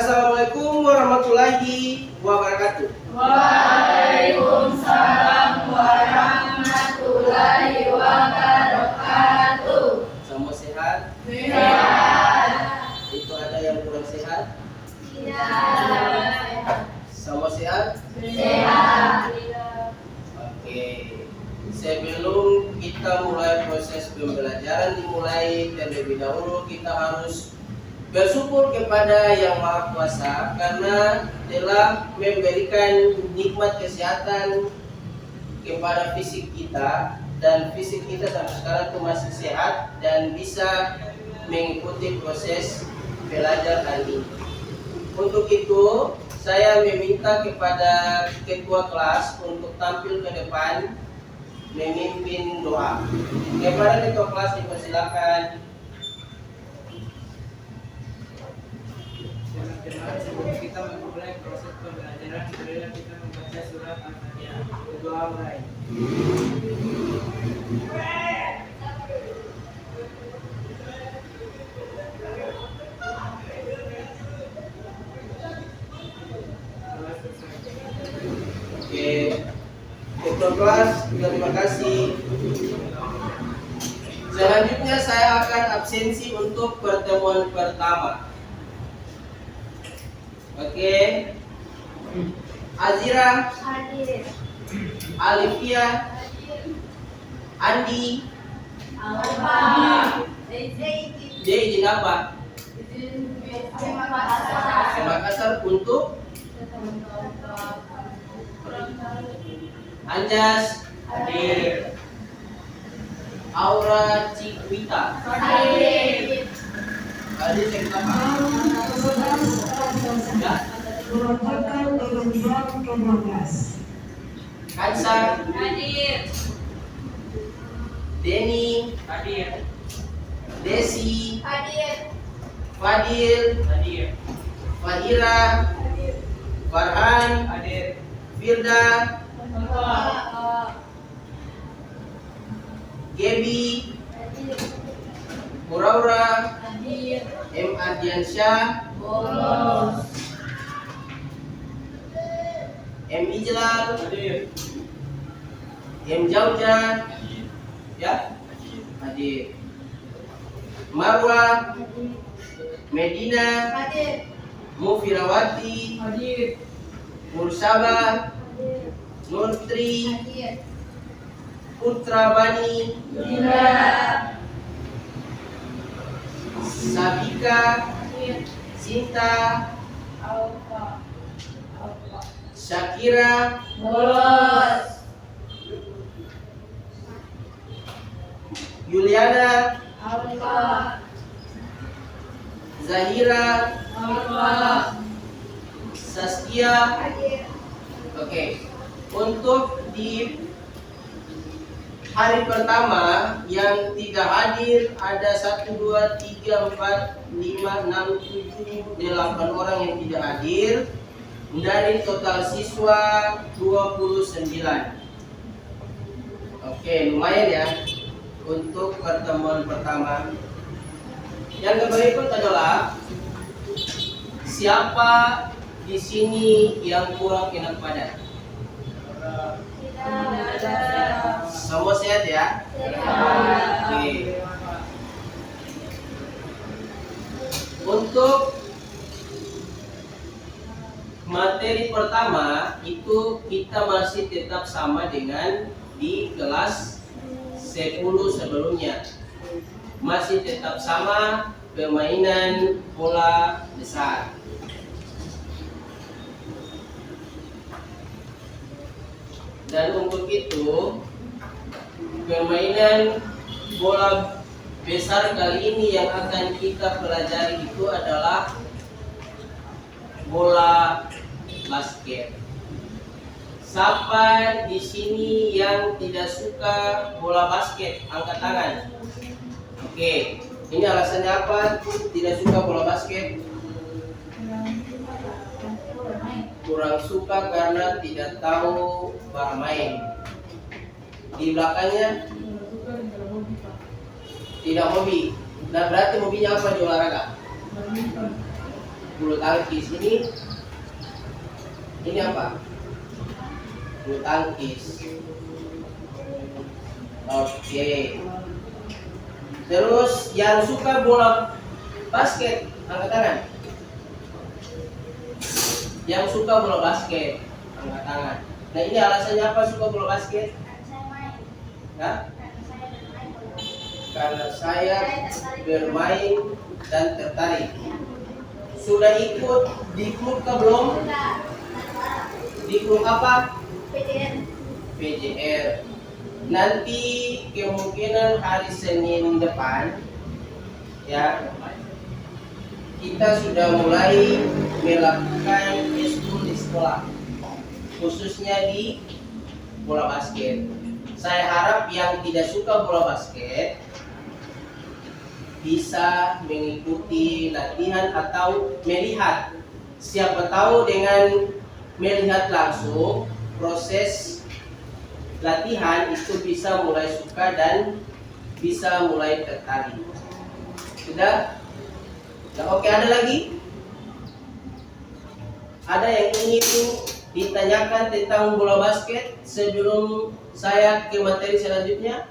Assalamualaikum warahmatullahi wabarakatuh. Waalaikumsalam warahmatullahi wabarakatuh. Semua sehat? Sehat. Itu ada yang kurang sehat? Tidak. Semua sehat? Sehat. Oke. Sebelum kita mulai proses pembelajaran dimulai, terlebih dahulu kita harus bersyukur kepada Yang Maha Kuasa karena telah memberikan nikmat kesehatan kepada fisik kita, dan fisik kita sampai sekarang itu masih sehat dan bisa mengikuti proses belajar hari ini. Untuk itu saya meminta kepada ketua kelas untuk tampil ke depan memimpin doa. Kepada ketua kelas dipersilakan. Sebelum kita memulai proses pembelajaran, marilah kita membaca surat Al-Fatihah. Berdoa mulai. Oke, ketua kelas, terima kasih. Selanjutnya saya akan absensi untuk pertemuan pertama. Oke, Azira, Hadir. Alifia, Andi, Alfa. J izin apa? Makassar untuk Anjas, Hadir. Aura Cikwita, Hadir. Hadir cek apa? Ya, Merupakan kementerian ke-12. Kansa, Hadir. Denny, Hadir. Desi, Hadir. Fadil, Hadir. Fahira, Farhan, Hadir. Firda, Alfa. Gebi, Muraura, Hadir. M. Ardiansyah, Bolos. M. Ijlal, Hadir. M. Jauja, ya, hadir. Marwa, Medina, Hadir. Mufirawati, Hadir. Mursaba, Nurtri, Hadir. Putra Bani, Tidak. Sabika, Hadir. Sinta, Alfa. Syakira, Bolos. Yuliana, Alfa. Zahira, Alfa. Saskia. Hadir. Oke, untuk di hari pertama yang tidak hadir ada 1, 2, 3, 4, 5, 6, 7, 8 orang yang tidak hadir dari total siswa 29. Oke, lumayan ya untuk pertemuan pertama. Yang berikut adalah siapa di sini yang kurang enak badan? Tidak. Semua sehat ya? Sehat. Oke. Untuk materi pertama itu kita masih tetap sama dengan di kelas 10 sebelumnya. Masih tetap sama permainan bola besar. Dan untuk itu permainan bola besar kali ini yang akan kita pelajari itu adalah bola basket. Siapa di sini yang tidak suka bola basket? Angkat tangan. Oke, ini alasannya apa? Tidak suka bola basket? Kurang suka karena tidak tahu cara main. Di belakangnya tidak hobi. Nah berarti hobinya apa di olahraga? bulu tangkis. Ini apa? Bulu tangkis. Oke. Terus yang suka bola basket, angkat tangan. Yang suka bola basket, angkat tangan. Nah, ini alasannya apa suka bola basket? Hah? Karena saya bermain dan tertarik. Sudah ikut di klub kah belum? Di klub apa? PJR. Nanti kemungkinan hari Senin depan ya kita sudah mulai melakukan eskul di sekolah, khususnya di bola basket. Saya harap yang tidak suka bola basket bisa mengikuti latihan atau melihat. Siapa tahu dengan melihat langsung proses latihan itu bisa mulai suka dan bisa mulai tertarik. Sudah? Nah, oke, ada lagi? Ada yang ingin ditanyakan tentang bola basket sebelum saya ke materi selanjutnya?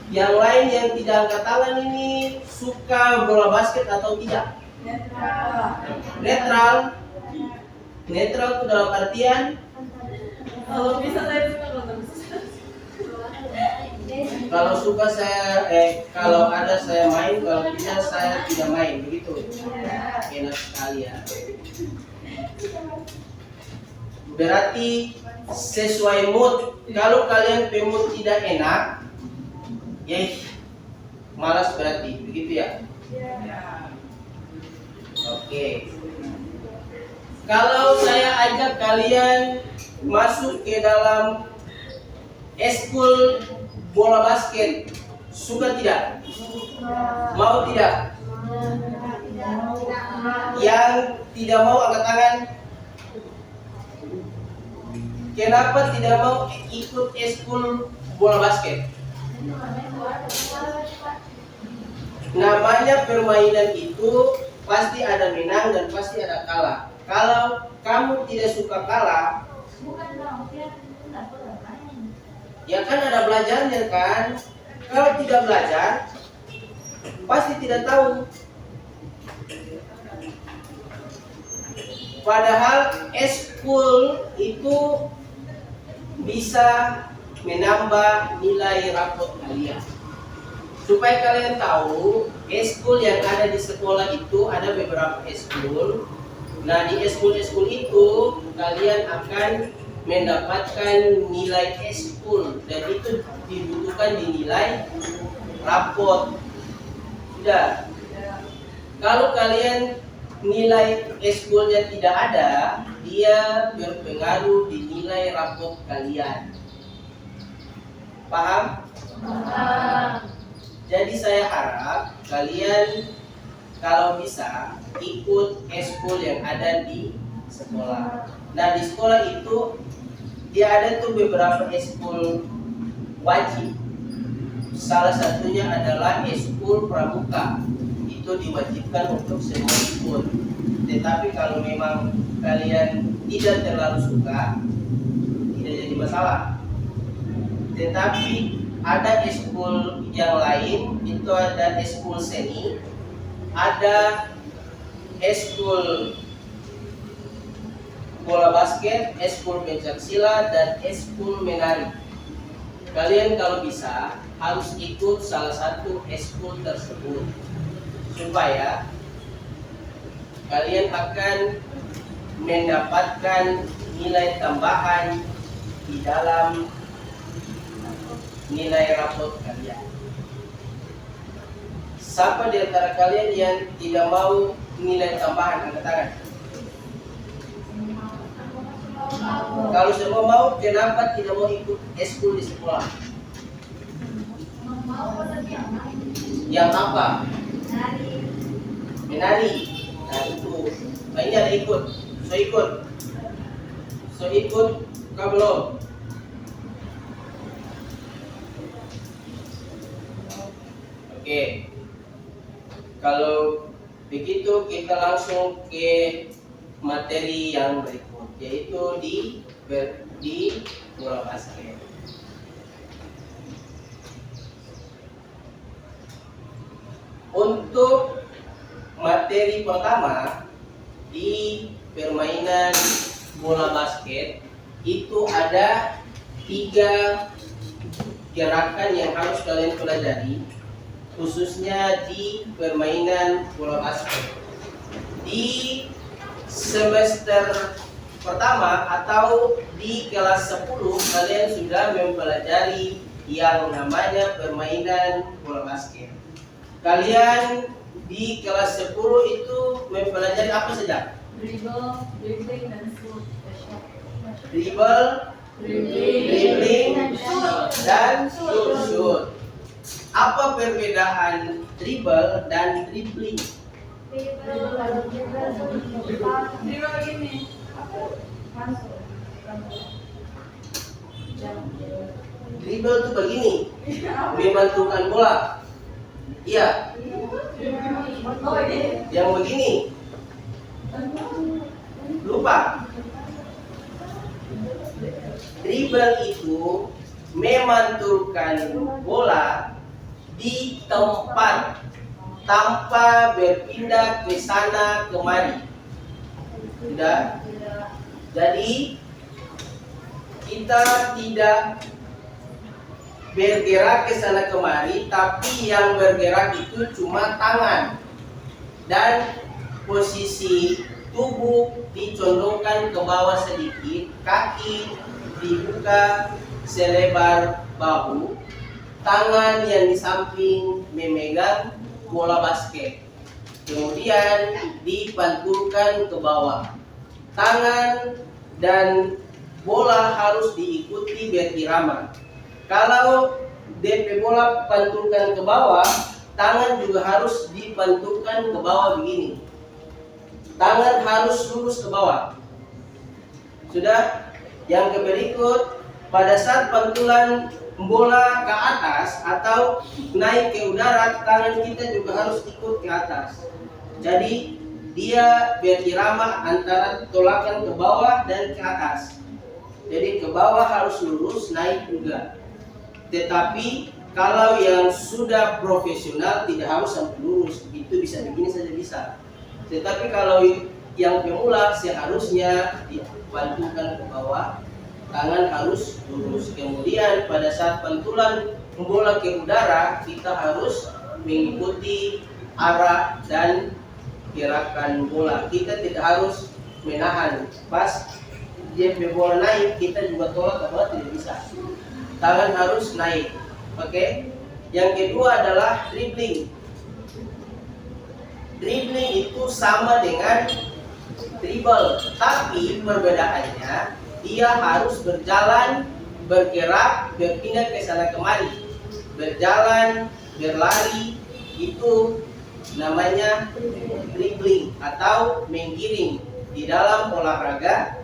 Yang lain yang tidak angkat tangan ini suka bola basket atau tidak? Netral. Netral itu dalam artian Kalau bisa saya suka, kalau nggak bisa. kalau suka saya kalau ada saya main, kalau tidak saya tidak main, begitu. Enak sekali ya. Berarti sesuai mood. Kalau kalian mood tidak enak, ya malas berarti, begitu ya. Oke. Kalau saya ajak kalian masuk ke dalam eskul bola basket, suka tidak? Mau tidak? Yang tidak mau angkat tangan. Kenapa tidak mau ikut eskul bola basket? Namanya permainan itu pasti ada menang dan pasti ada kalah. Kalau kamu tidak suka kalah, ya kan ada belajarnya kan. Kalau tidak belajar, pasti tidak tahu. Padahal eskul itu bisa menambah nilai rapot kalian. Supaya kalian tahu, eskul yang ada di sekolah itu ada beberapa eskul. Nah, di eskul-eskul itu kalian akan mendapatkan nilai eskul dan itu dibutuhkan di nilai rapot. Sudah. Kalau kalian nilai eskulnya tidak ada, dia berpengaruh di nilai rapot kalian. Paham? Jadi saya harap kalian kalau bisa ikut eskul yang ada di sekolah. Nah, di sekolah itu dia ada tuh beberapa eskul wajib. Salah satunya adalah eskul pramuka. Itu diwajibkan untuk semua ikut. Tetapi kalau memang kalian tidak terlalu suka, tidak jadi masalah. Tetapi ada eskul yang lain, itu ada eskul seni, ada eskul bola basket, eskul pencaksilat, dan eskul menari. Kalian kalau bisa harus ikut salah satu eskul tersebut supaya kalian akan mendapatkan nilai tambahan di dalam nilai rapot kalian. Siapa di antara kalian yang tidak mau nilai tambahan, angkat tangan. Kalau semua mau, kenapa tidak mau ikut eskul di sekolah? Yang apa? Menari. Nah itu. Nah ini ada ikut. So ikut. Kau belum? Oke. Kalau begitu kita langsung ke materi yang berikut, yaitu di bola basket. Untuk materi pertama di permainan bola basket itu ada 3 gerakan yang harus kalian pelajari, khususnya di permainan bola basket. Di semester pertama atau di kelas 10 kalian sudah mempelajari yang namanya permainan bola basket. Kalian di kelas 10 itu mempelajari apa saja? Dribble, dribbling, dan shoot. Dribble, dribbling, dan shoot. Apa perbedaan dribble dan dribbling? Dribble begini. Dribble itu begini, memantulkan bola. Iya, Oh ini. yang begini. Lupa. Dribble itu memantulkan bola di tempat tanpa berpindah ke sana kemari. Sudah? Jadi kita tidak bergerak ke sana kemari, tapi yang bergerak itu cuma tangan dan posisi tubuh dicondongkan ke bawah sedikit, kaki dibuka selebar bahu, tangan yang di samping memegang bola basket, kemudian dipantulkan ke bawah. Tangan dan bola harus diikuti berirama. Kalau DP bola pantulkan ke bawah, tangan juga harus dipantulkan ke bawah begini. Tangan harus lurus ke bawah. Sudah? Yang berikut, pada saat pantulan bola ke atas atau naik ke udara, tangan kita juga harus ikut ke atas. Jadi dia berirama antara tolakan ke bawah dan ke atas. Jadi ke bawah harus lurus, naik juga. Tetapi kalau yang sudah profesional tidak harus sampai lurus, itu bisa begini saja bisa. Tetapi kalau yang pemula seharusnya dipantulkan ke bawah, tangan harus lurus. Kemudian pada saat pantulan bola ke udara, kita harus mengikuti arah dan gerakan bola. Kita tidak harus menahan. Pas dia bola naik, kita juga tolak ke bawah, tidak bisa. Tangan harus naik. Oke. Yang kedua adalah dribbling. Dribbling itu sama dengan dribble, tapi perbedaannya dia harus berjalan, bergerak, berpindah ke sana kemari. Berjalan, berlari, itu namanya dribbling atau menggiring di dalam olahraga.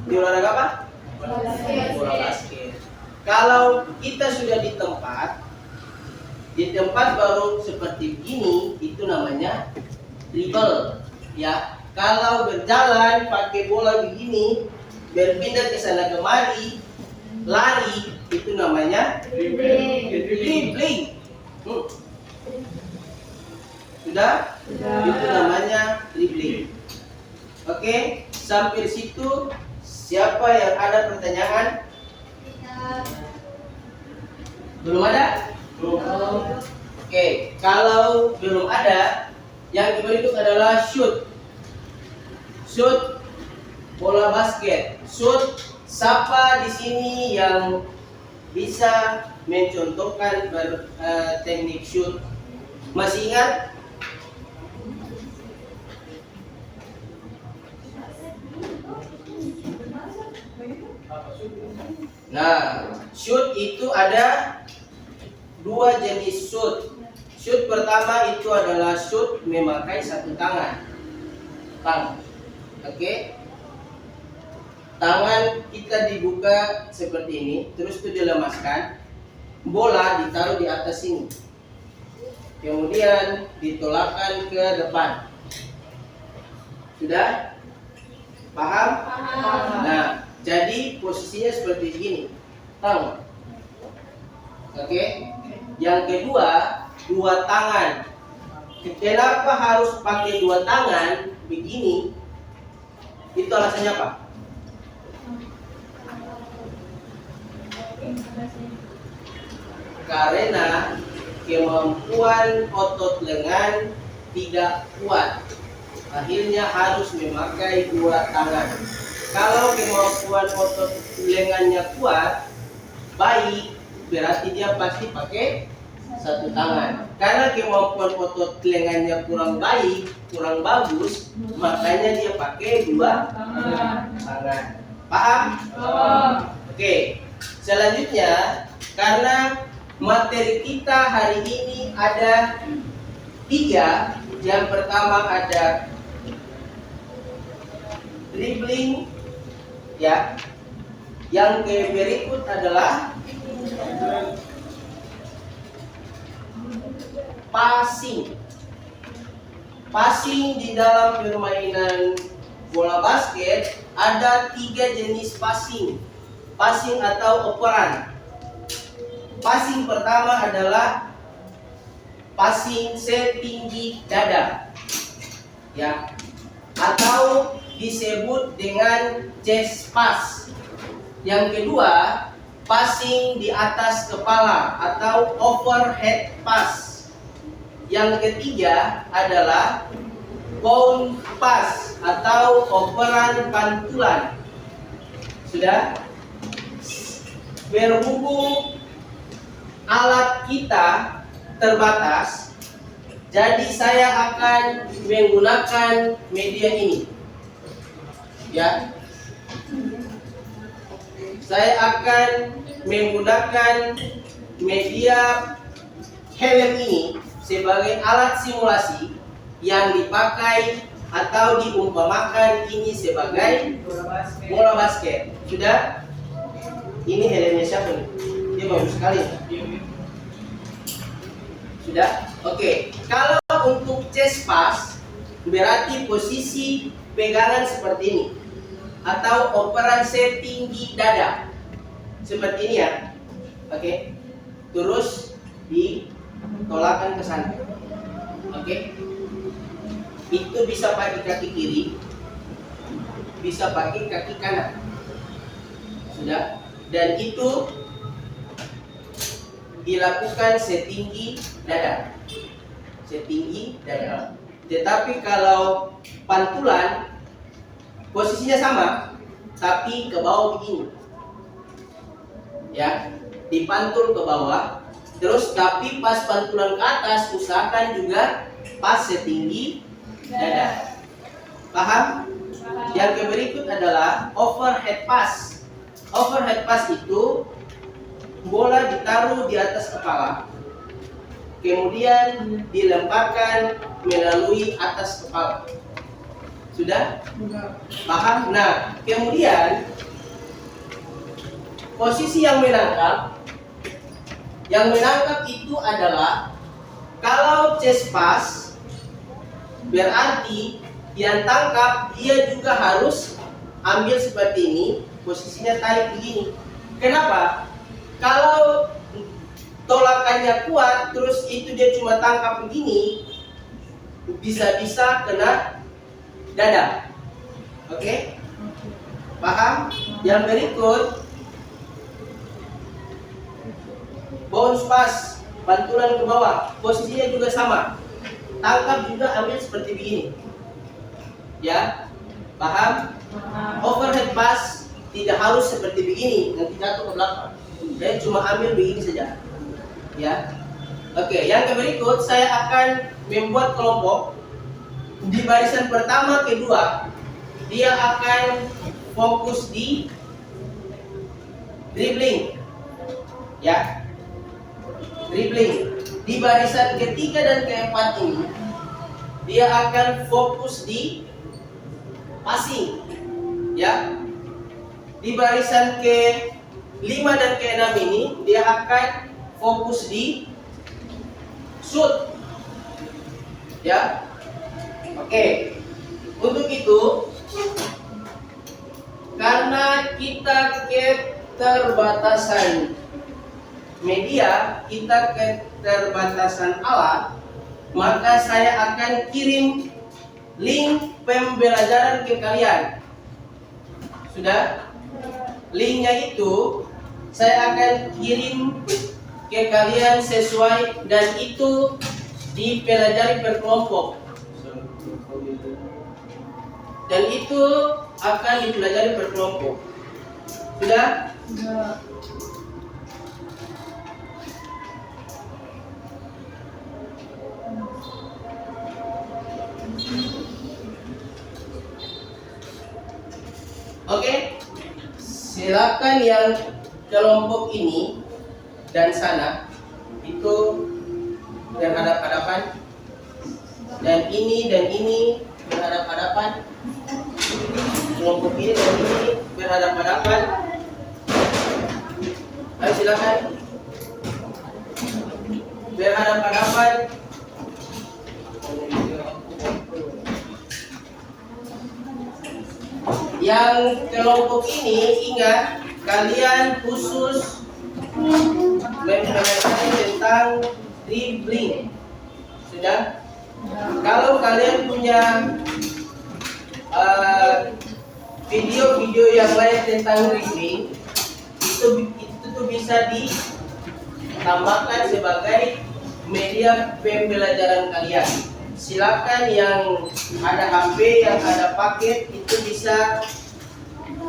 Di olahraga apa? Bola basket. Kalau kita sudah di tempat baru seperti begini, itu namanya dribble, ya. Kalau berjalan pakai bola begini, berpindah ke sana kemari, lari, itu namanya dribbling. Sudah? Itu namanya dribbling. Oke, sampai situ. Siapa yang ada pertanyaan? Belum ada? Belum. Oke, kalau belum ada, yang berikut adalah shoot. Shoot bola basket. Shoot, siapa di sini yang bisa mencontohkan teknik shoot? Masih ingat? Nah, shoot itu ada 2 jenis shoot. Shoot pertama itu adalah shoot memakai satu tangan. Oke. Tangan kita dibuka seperti ini, terus itu dilemaskan. Bola ditaruh di atas sini. kemudian ditolakkan ke depan. Sudah? Paham? Paham. Nah, jadi posisinya seperti ini. Tahu? Oke? Yang kedua, dua tangan. Kenapa harus pakai dua tangan begini? Itu alasannya apa? Karena kemampuan otot lengan tidak kuat. Akhirnya harus memakai dua tangan. Kalau kemampuan otot lengannya kuat, baik, berarti dia pasti pakai satu tangan. Karena kemampuan otot lengannya kurang baik, kurang bagus, makanya dia pakai dua tangan. Paham? Oke. Selanjutnya, karena materi kita hari ini ada 3. Yang pertama ada dribbling, ya. Yang berikut adalah passing. Passing di dalam permainan bola basket ada 3 jenis passing. Passing atau operan. Passing pertama adalah passing setinggi dada, ya, atau disebut dengan chest pass. Yang kedua, passing di atas kepala atau overhead pass. Yang ketiga adalah bounce pass atau operan pantulan. Sudah? Berhubung alat kita terbatas, jadi saya akan menggunakan media ini, ya. Saya akan menggunakan media helm ini sebagai alat simulasi yang dipakai atau diumpamakan ini sebagai bola basket. Sudah? Ini helmnya siapa nih? Dia bagus sekali. Sudah? Oke. Kalau untuk chest pass berarti posisi pegangan seperti ini atau operan setinggi dada. Seperti ini ya. Oke. Terus ditolakkan ke sana. Oke. Itu bisa pakai kaki kiri, bisa pakai kaki kanan. Sudah? Dan itu dilakukan setinggi dada. Setinggi dada. Tetapi kalau pantulan posisinya sama, tapi ke bawah begini. Ya, dipantul ke bawah. Terus tapi pas pantulan ke atas usahakan juga pas setinggi dada. Paham? Yang berikut adalah overhead pass. Overhead pass itu bola ditaruh di atas kepala, kemudian dilemparkan melalui atas kepala. Sudah? Paham? Nah, kemudian posisi yang menangkap itu adalah kalau chest pass berarti yang tangkap dia juga harus ambil seperti ini, posisinya tarik begini. Kenapa? Kalau tolakannya kuat, terus itu dia cuma tangkap begini, bisa-bisa kena dada. Oke? Paham? Yang berikut bounce pass, pantulan ke bawah, posisinya juga sama. Tangkap juga ambil seperti begini. Ya? Paham? Overhead pass tidak harus seperti begini, nanti jatuh ke belakang. Saya cuma ambil begini saja. Ya. Oke, yang berikut saya akan membuat kelompok. Di barisan pertama, kedua, dia akan fokus di dribbling. Ya. Dribbling. Di barisan ketiga dan keempat ini, dia akan fokus di passing. Ya. Di barisan ke-5 dan ke-6 ini dia akan fokus di shoot. Ya. Oke. Untuk itu, karena kita keterbatasan media, kita keterbatasan alat, maka saya akan kirim link pembelajaran ke kalian. Sudah? Linknya itu saya akan kirim ke kalian sesuai, dan itu dipelajari per kelompok. Dan itu akan dipelajari per kelompok. Sudah? Sudah. Oke, silakan yang kelompok ini dan sana itu berhadapan-hadapan, dan ini berhadapan-hadapan, kelompok ini dan ini berhadapan-hadapan. Ayo silakan berhadapan-hadapan. Yang kelompok ini, ingat, kalian khusus mempelajari tentang dribbling. Sudah? Kalau kalian punya video-video yang lain tentang dribbling, itu tuh bisa ditambahkan sebagai media pembelajaran kalian. Silakan yang ada HP, yang ada paket, itu bisa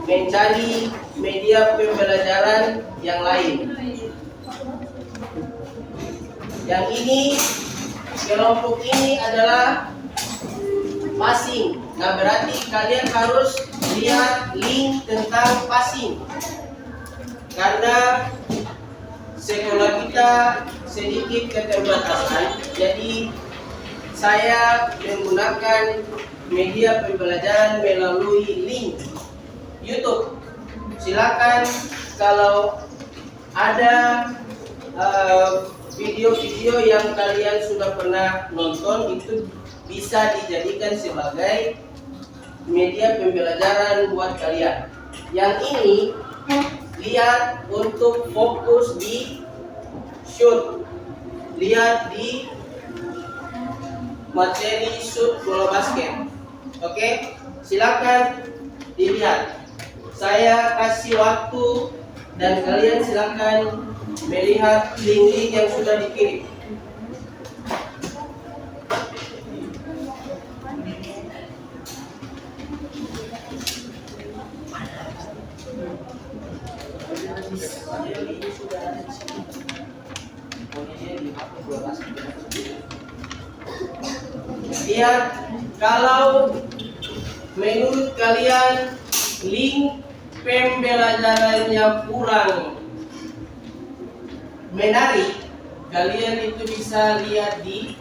mencari media pembelajaran yang lain. Yang ini, kelompok ini adalah passing. Nah, berarti kalian harus lihat link tentang passing, karena sekolah kita sedikit keterbatasan, jadi saya menggunakan media pembelajaran melalui link YouTube. Silakan kalau ada video-video yang kalian sudah pernah nonton, itu bisa dijadikan sebagai media pembelajaran buat kalian. Yang ini lihat untuk fokus di shoot, lihat di materi shoot bola basket. Oke, silakan dilihat. Saya kasih waktu dan kalian silakan melihat link-link yang sudah dikirim. Lihat, kalau menurut kalian link pembelajarannya kurang menarik, kalian itu bisa lihat di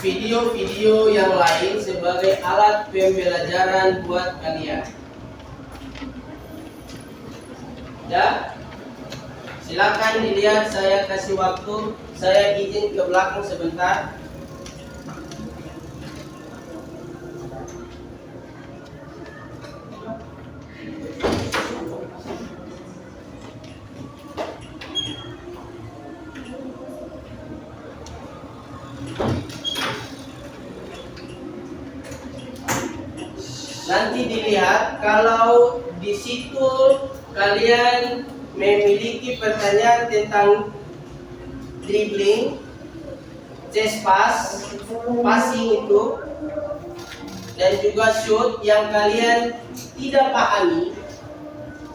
video-video yang lain sebagai alat pembelajaran buat kalian. Ya, silakan dilihat. Saya kasih waktu. Saya izin ke belakang sebentar. Nanti dilihat, kalau di situ kalian memiliki pertanyaan tentang dribbling, chest pass, passing itu, dan juga shoot yang kalian tidak pahami,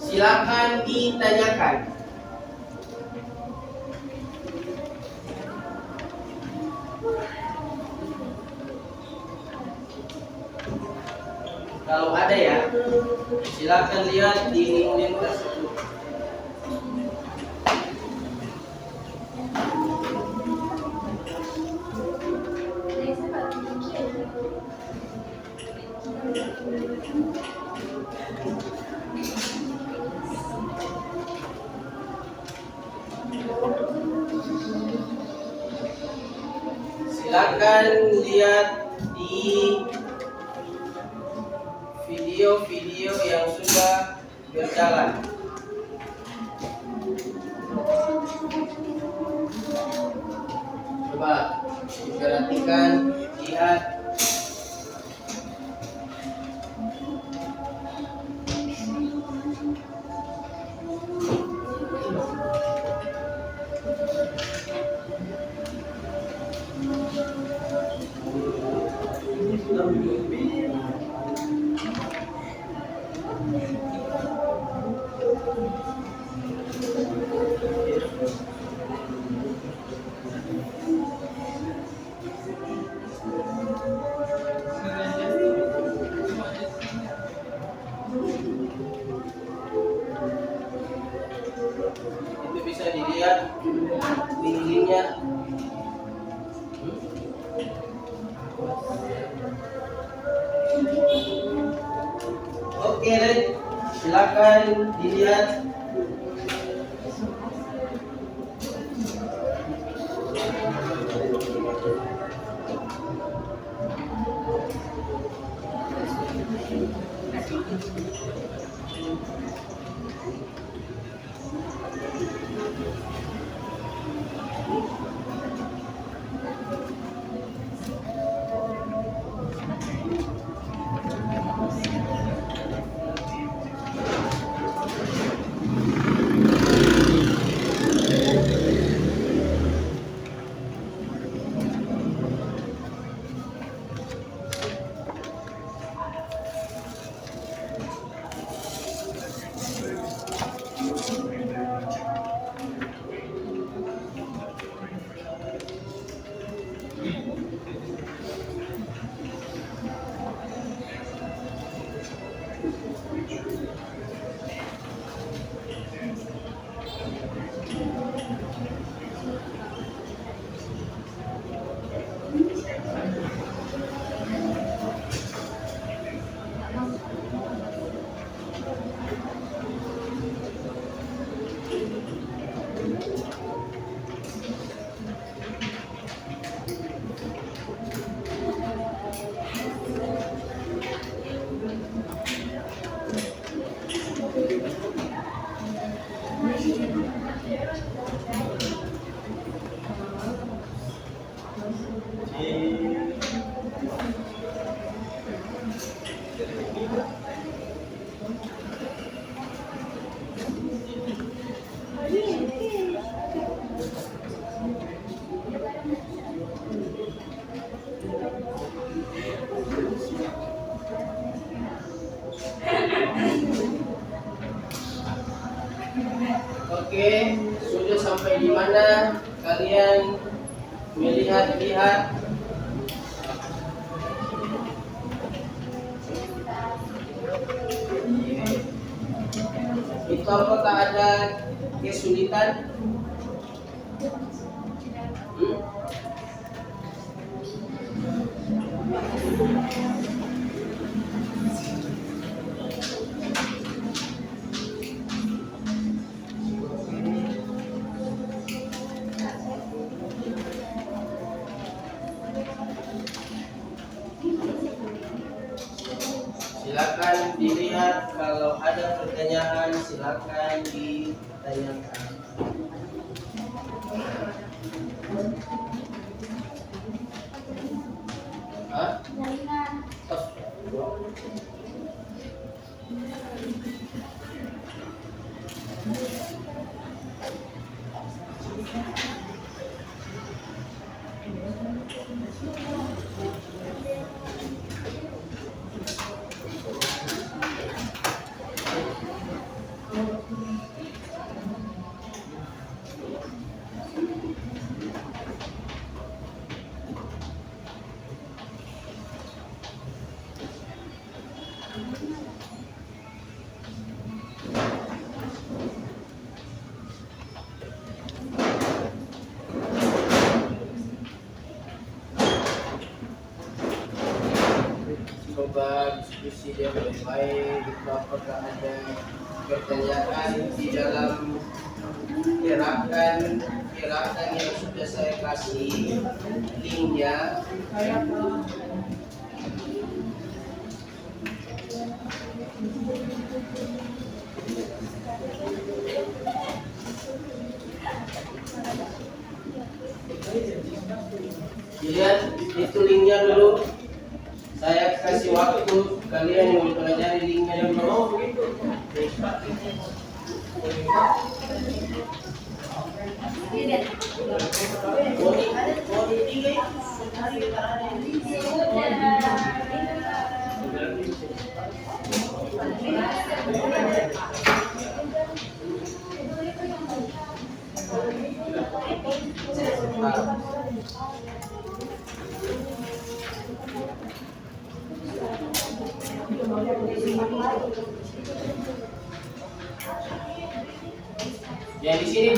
silakan ditanyakan. Kalau ada ya, silakan lihat di link-link tersebut. Silakan lihat di video-video yang sudah berjalan. Coba perhatikan, lihat. Itu bisa dilihat tingginya. Oke, silakan dilihat. Oke, sudah sampai di mana kalian melihat-lihat? Itu apakah ada kesulitan? Silakan dilihat, kalau ada pertanyaan silakan ditanyakan. Hah? Coba diskusi dia baik-baik. Itu apakah ada pertanyaan di dalam gerakan perkirakan yang sudah saya kasih linknya. Dilihat itu linknya dulu. Saya kasih waktu kalian yang mempelajari linknya dulu. Ya di sini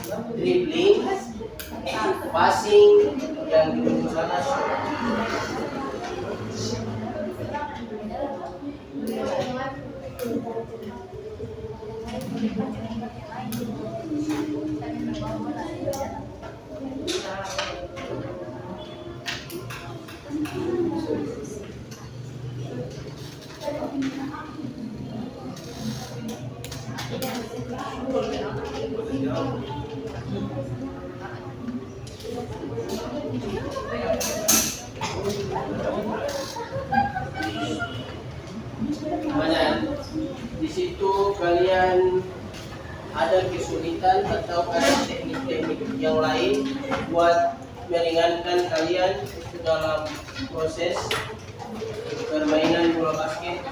dribbling, passing, yang di ujung sana shoot. Mana? Di situ kalian ada kesulitan atau ada teknik-teknik yang lain buat meringankan kalian dalam proses permainan bola basket?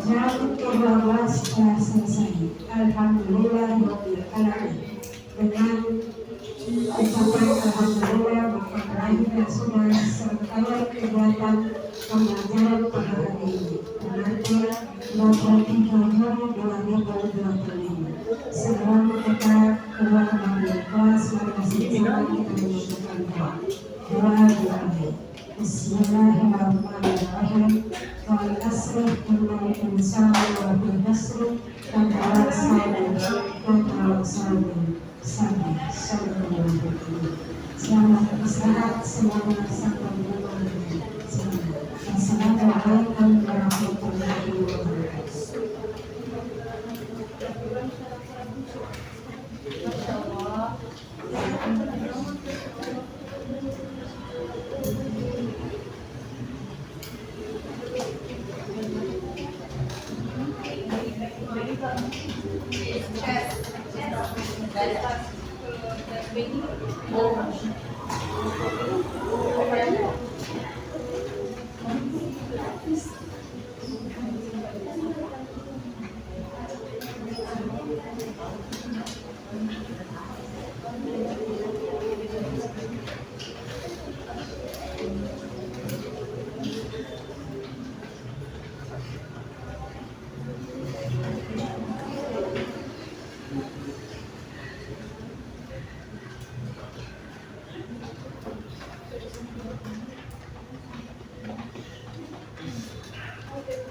Jam 12 telah selesai. Alhamdulillah Rabbil Alamin. Dengan ucapan alhamdulillah maka berakhirnya sudah serangkaian kegiatan pembelajaran pada hari ini. Nanti 23 Juli 2025. Sebelum kita keluar dari kelas, maka sekarang kita menyebutkan doa dimulai. Bismillahirrahmanirrahim. Wal asri innal insana lafi khusr wa selamat istirahat, selamat sampai rumah. Assalamualaikum warahmatullahi wabarakatuh.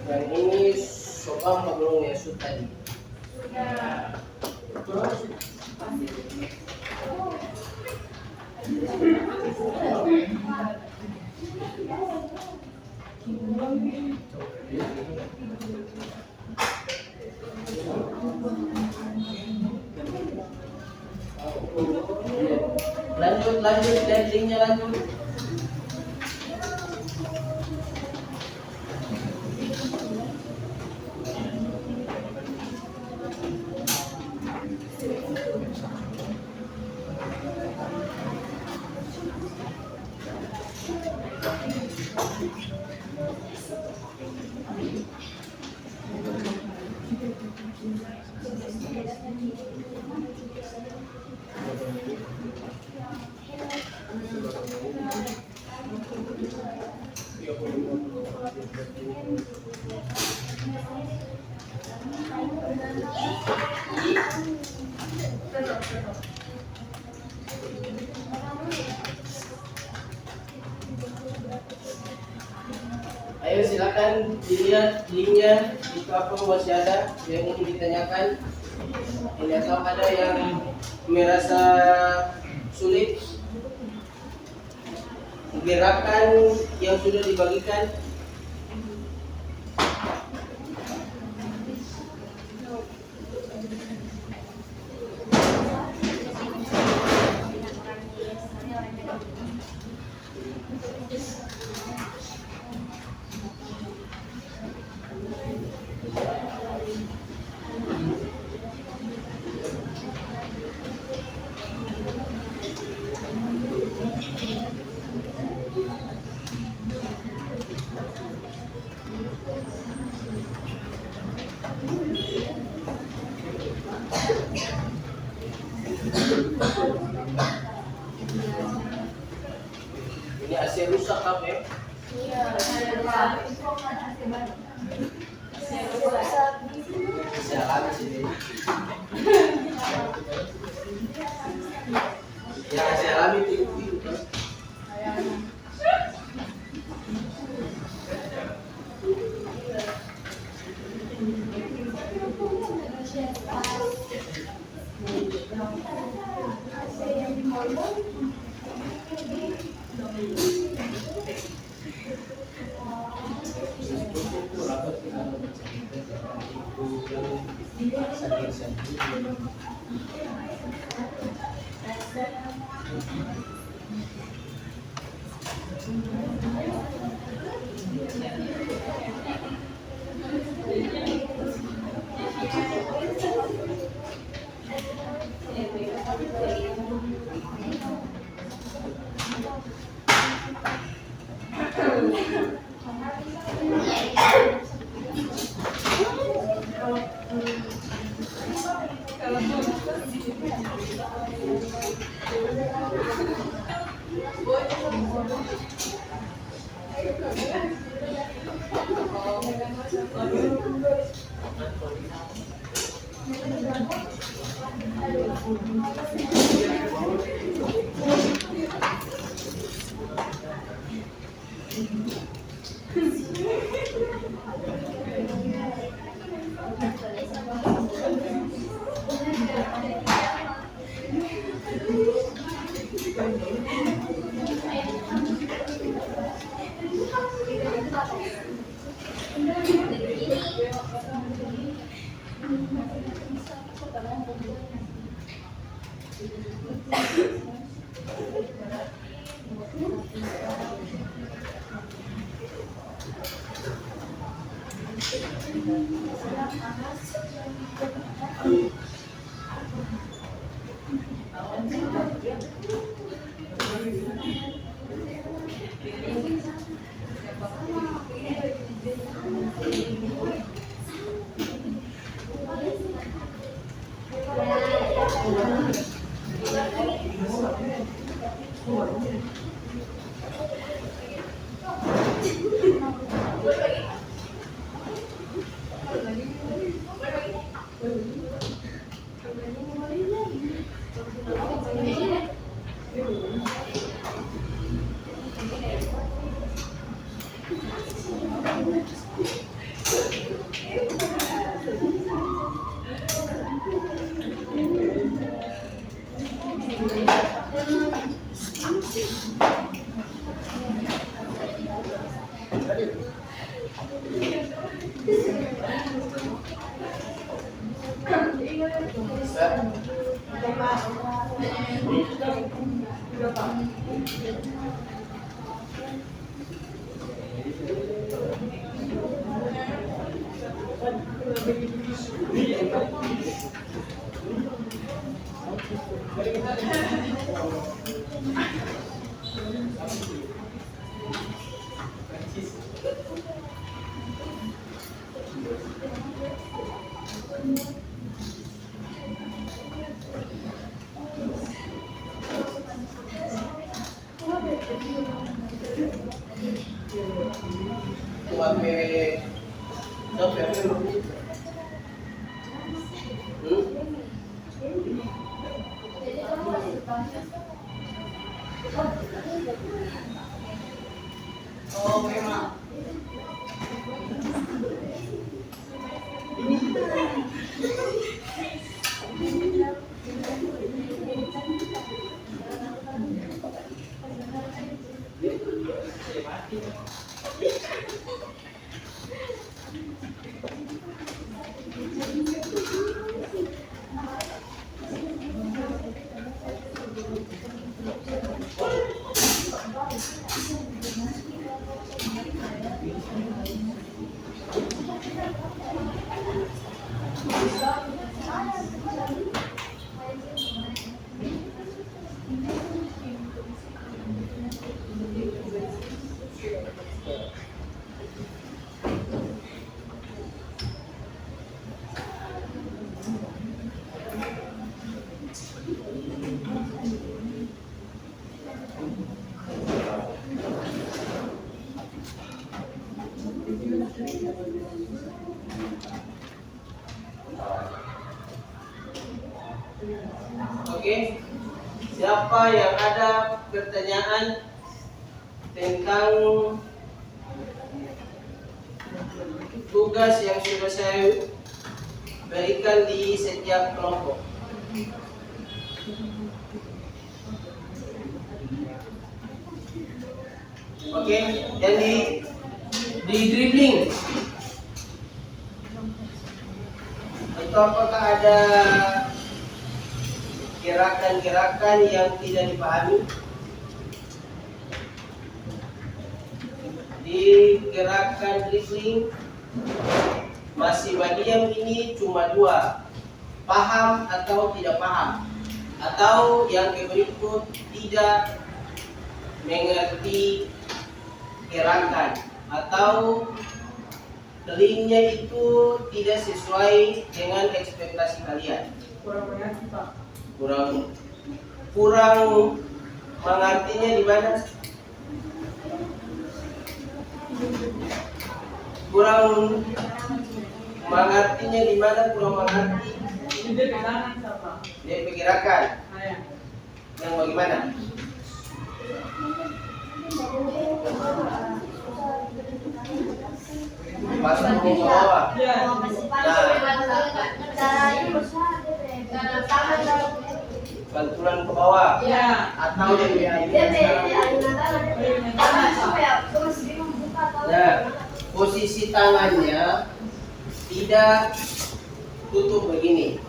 Yang ini Sobang belum ya shoot tadi. Lanjut, landingnya lanjut. Ayo silakan dilihat linknya di platform masih ada yang ingin ditanyakan. Ini atau ada yang merasa sulit gerakan yang sudah dibagikan. Ini AC rusak apa ya? Iya, saya Bisa alami sini. Ya AC alami itu kan. Cuma sampai berapa? Oh, memang. Oke, siapa yang ada pertanyaan tentang tugas yang sudah saya berikan di setiap kelompok? Oke, yang di dribbling atau apakah ada gerakan-gerakan yang tidak dipahami? Di gerakan dribbling masih badiam ini cuma dua, paham atau tidak paham, atau yang berikut tidak mengerti gerakan, atau linknya itu tidak sesuai dengan ekspektasi kalian. Kurang mengerti, Pak. Kurang mengertinya di mana? Kurang mengertinya di mana? Kurang mengerti Dia pegangan, Pak. dia pergerakan Ayah. yang bagaimana? Masuk ke bawah. Iya. Bantulan ke bawah Iya. atau dia Nah, posisi tangannya tidak tutup begini,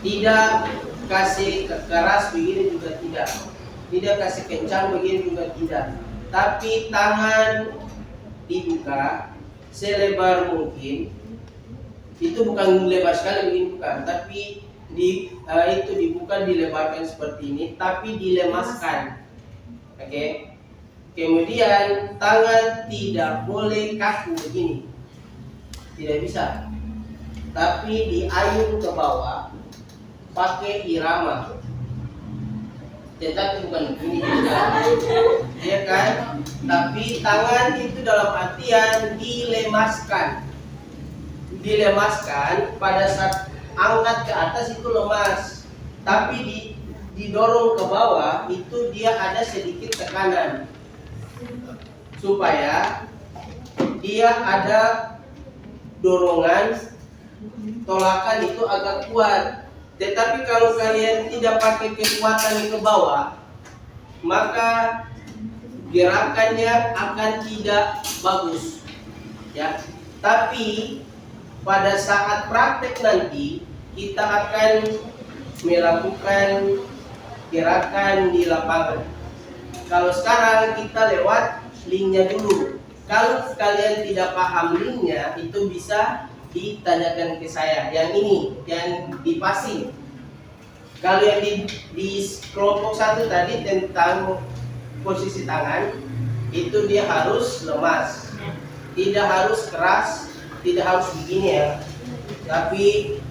tidak kasih keras begini juga tidak kasih kencang begini juga tidak, tapi tangan dibuka selebar mungkin. Itu bukan lebar sekali begini, bukan, tapi itu dibuka dilebarkan seperti ini, tapi dilemaskan. Oke. Kemudian tangan tidak boleh kaku begini, tidak bisa, tapi diayun ke bawah pakai irama, tetapi bukan begini juga, ya kan? Tapi tangan itu dalam artian dilemaskan pada saat angkat ke atas itu lemas, tapi didorong ke bawah itu dia ada sedikit tekanan supaya dia ada dorongan tolakan itu agak kuat. Tetapi kalau kalian tidak pakai kekuatan ke bawah, maka gerakannya akan tidak bagus, ya. Tapi pada saat praktek nanti kita akan melakukan gerakan di lapangan. Kalau sekarang kita lewat linknya dulu. Kalau kalian tidak paham linknya, itu bisa ditanyakan ke saya. Yang ini, yang di passing. Kalau yang di kelompok satu tadi tentang posisi tangan, itu dia harus lemas, tidak harus keras, tidak harus begini ya, tapi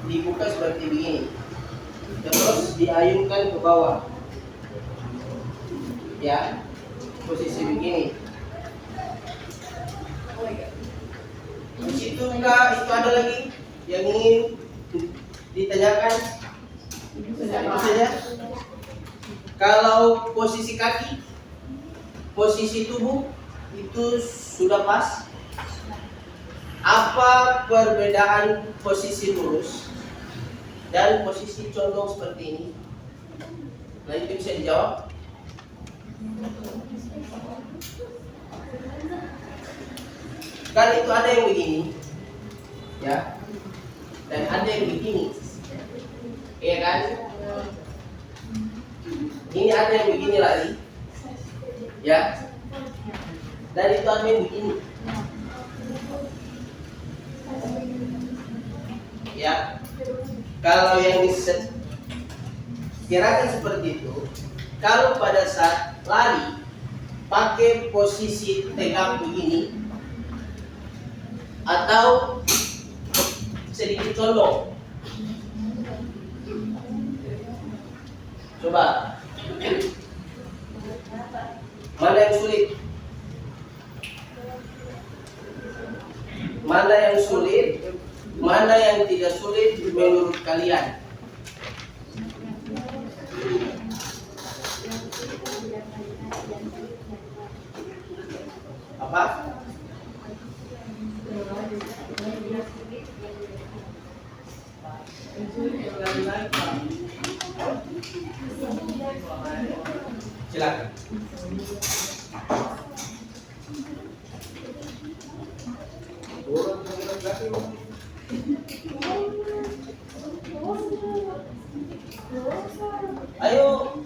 dibuka seperti begini, terus diayunkan ke bawah, ya. posisi begini. Di situ kah itu ada lagi yang ingin ditanyakan? Itu saja. Kalau posisi kaki, posisi tubuh itu sudah pas. Apa perbedaan posisi lurus dan posisi condong seperti ini? Nah, itu bisa dijawab. Kan itu ada yang begini, ya, dan ada yang begini, iya kan? Ini ada yang begini lagi, ya, dan itu ada yang begini, ya. Kalau yang disekirakan seperti itu, kalau pada saat lari pakai posisi tegak begini atau sedikit condong, coba mana yang sulit? Mana yang sulit? Mana yang tidak sulit menurut kalian? Apa? Silakan. Ayo.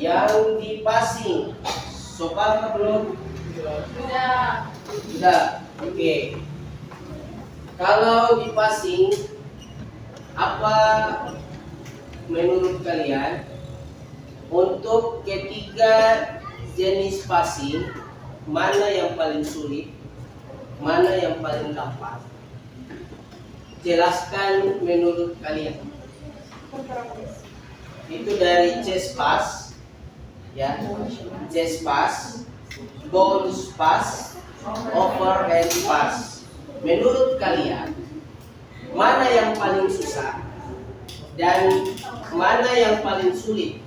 Yang dipasing, sopan belum? Sudah. Oke. Kalau dipasing, apa menurut kalian untuk ketiga jenis passing mana yang paling sulit, mana yang paling gampang? Jelaskan menurut kalian. Itu dari chest pass, ya, chest pass, bounce pass, overhand pass. Menurut kalian mana yang paling susah dan mana yang paling sulit?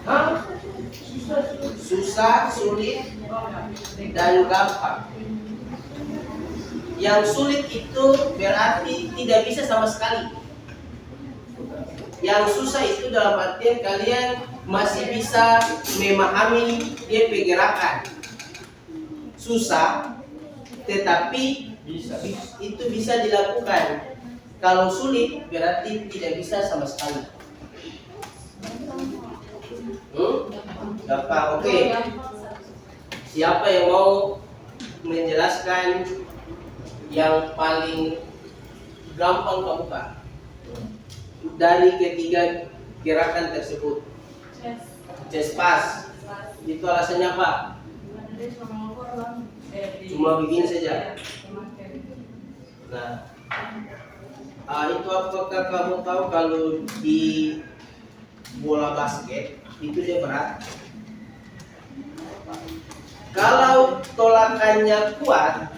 Hah? Susah, sulit, dan gampang. Yang sulit itu berarti tidak bisa sama sekali. Yang susah itu dalam artian kalian masih bisa memahami dia pergerakan. Susah, tetapi itu bisa dilakukan. Kalau sulit berarti tidak bisa sama sekali. Gampang, oke. Siapa yang mau menjelaskan yang paling gampang kabuka dari ketiga gerakan tersebut? Chest pass. Itu alasannya apa? Cuma begini saja. Nah, itu apakah kamu tahu kalau di bola basket itu dia berat? Kalau tolakannya kuat,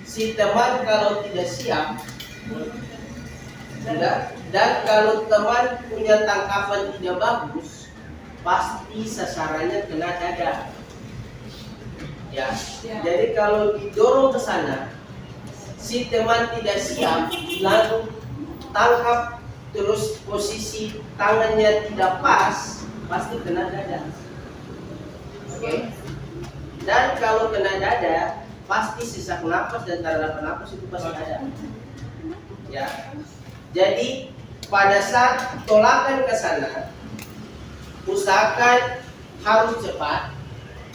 si teman kalau tidak siap, dan kalau teman punya tangkapan tidak bagus, pasti sasarannya kena dada. Ya, jadi kalau didorong ke sana, si teman tidak siap, lalu tangkap terus posisi tangannya tidak pas, pasti kena dada. Oke? Dan kalau kena dada, pasti sesak nafas dan tanda nafas itu pasti ada. Ya. Jadi pada saat tolakan ke sana, usahakan harus cepat,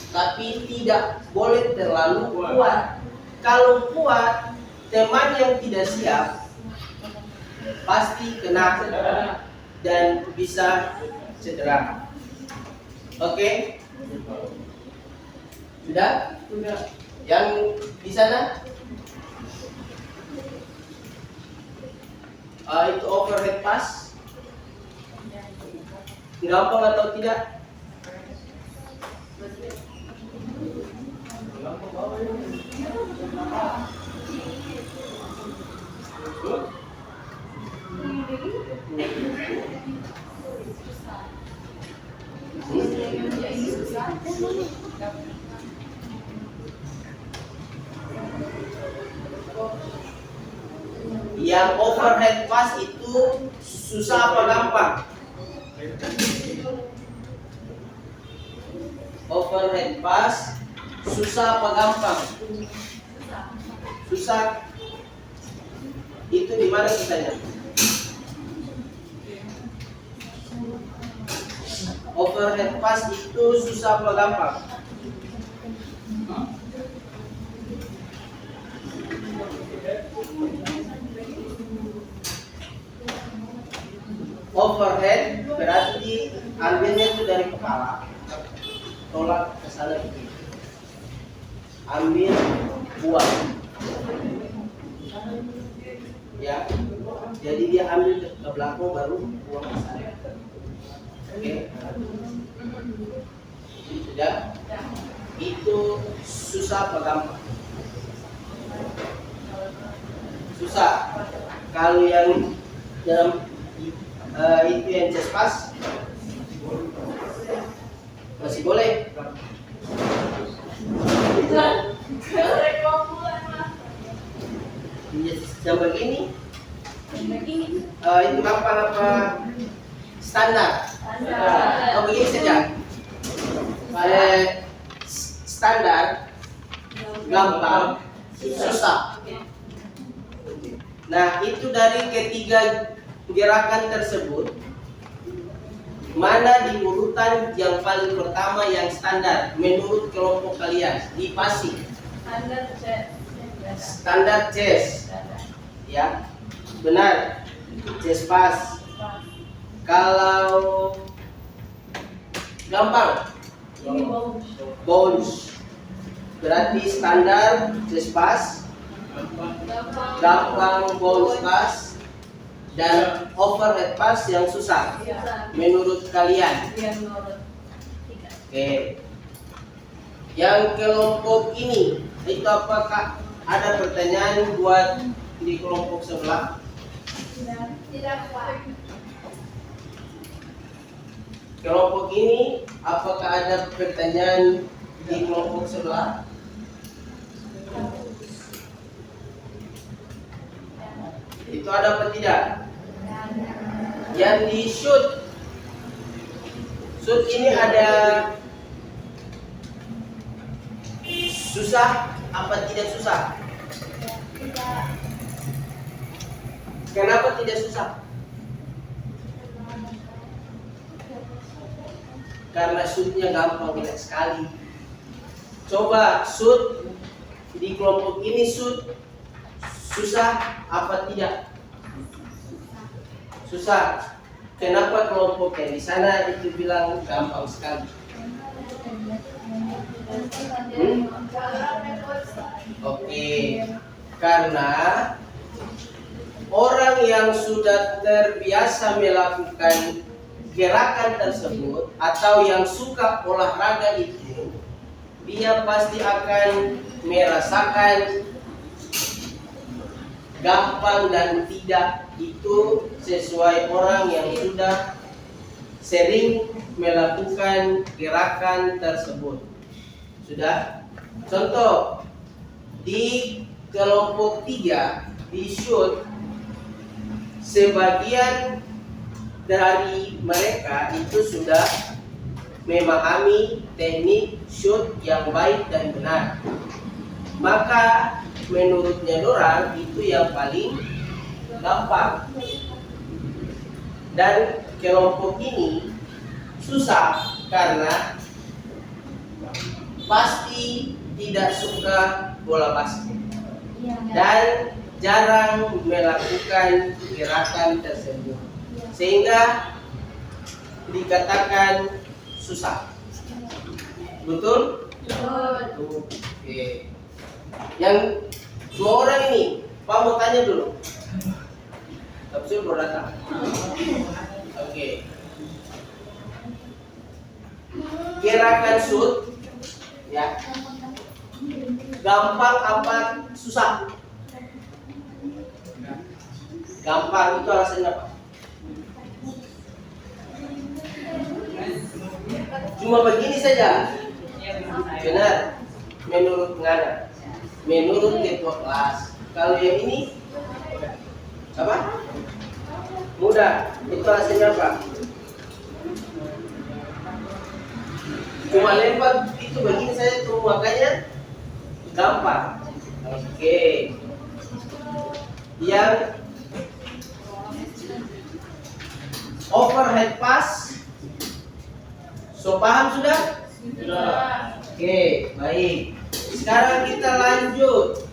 tapi tidak boleh terlalu kuat. Kalau kuat, teman yang tidak siap pasti kena dan bisa cedera. Oke? Sudah? Sudah. Yang di sana? Itu overhead pass. Gampang atau tidak? Yang overhead pass itu susah apa gampang? Overhead pass susah apa gampang? Susah. Itu di mana kisahnya? Overhead pass itu susah apa gampang? Overhead berarti ambilnya itu dari kepala, tolak ke sana begini. Ambil, buang. Ya, jadi dia ambil ke belakang baru buang ke sana. Oke, sudah. Itu susah apa gampang? Susah. Kalau yang dalam itu yang chest pass masih boleh. Yang begini itu gampang apa standar? Oh begini saja. Standar gampang, susah. Nah itu dari ketiga gerakan tersebut, mana di urutan yang paling pertama yang standar menurut kelompok kalian? Dipasi. Standar chest. Ya, benar. Chest pass. Kalau gampang, bounce. Berarti standar chest pass, gampang bounce pass, dan overhead pass yang susah menurut kalian. Oke. Yang kelompok ini itu apakah ada pertanyaan buat di kelompok sebelah? Kelompok ini apakah ada pertanyaan di kelompok sebelah? Itu ada apa tidak? Yang di shoot ini ada susah apa tidak susah? Kenapa tidak susah? Karena shootnya gampang sekali. Coba shoot di kelompok ini shoot susah apa tidak? Susah. Kenapa kelompok yang di sana itu bilang gampang sekali? Oke, karena orang yang sudah terbiasa melakukan gerakan tersebut atau yang suka olahraga itu, dia pasti akan merasakan gampang dan tidak itu sesuai orang yang sudah sering melakukan gerakan tersebut. Sudah? Contoh di kelompok 3 di shoot, sebagian dari mereka itu sudah memahami teknik shoot yang baik dan benar. Maka menurutnya dorang itu yang paling gampang. Dan kelompok ini susah karena pasti tidak suka bola basket dan jarang melakukan gerakan tersebut, sehingga dikatakan susah. Betul? Oke. Yang dua orang ini, Pak mau tanya dulu. Tapi baru datang. Oke. Gerakan shoot, ya. Gampang apa susah? Gampang, itu alasannya apa? Cuma begini saja. Benar. Menurut Ngana, menurut ketua kelas. Kalau yang ini apa? Mudah. Itu alasannya apa? Cuma lempar itu begini saja tuh, makanya gampang. Oke. Yang overhead pass, so paham sudah? Sudah. Oke, baik. Sekarang kita lanjut.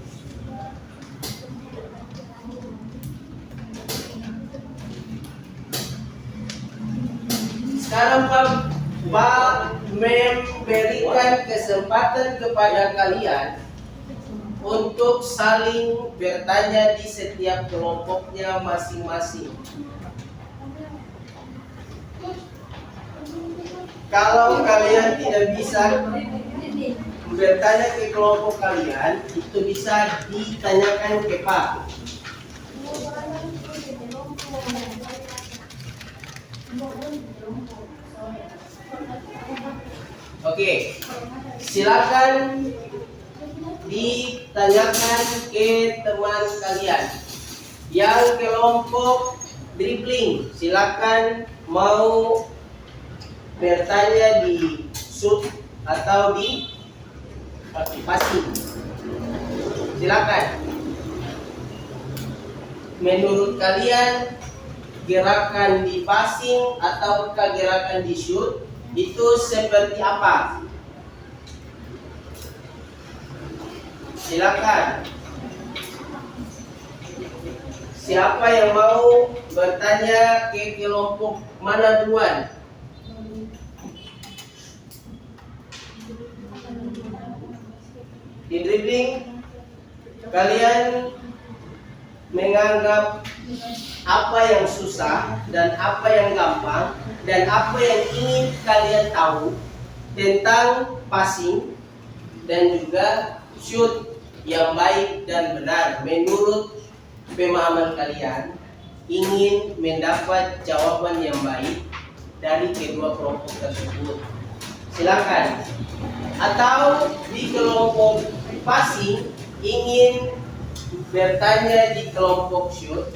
Sekarang Pak memberikan kesempatan kepada kalian untuk saling bertanya di setiap kelompoknya masing-masing. Kalau kalian tidak bisa bertanya ke kelompok kalian, itu bisa ditanyakan ke Pak. Oke, silakan ditanyakan ke teman kalian. Yang kelompok dribbling, silakan mau bertanya di shoot atau di passing. Silakan. Menurut kalian gerakan di passing atau gerakan di shoot itu seperti apa? Silakan. Siapa yang mau bertanya ke kelompok mana duluan? Di dribbling, kalian menganggap apa yang susah dan apa yang gampang dan apa yang ingin kalian tahu tentang passing dan juga shoot yang baik dan benar menurut pemahaman kalian, ingin mendapat jawaban yang baik dari kedua kelompok tersebut. Silakan. Atau di kelompok passing ingin bertanya di kelompok shoot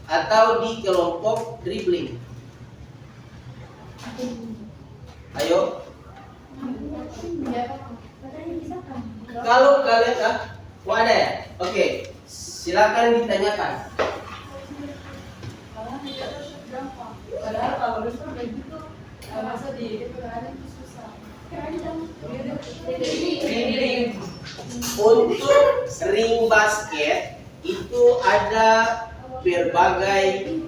atau di kelompok dribbling. Ayo. Kalau kalian ada, oke, silakan ditanyakan. Padahal kalau itu begitu, masa di keadaan itu susah. Untuk ring basket itu ada berbagai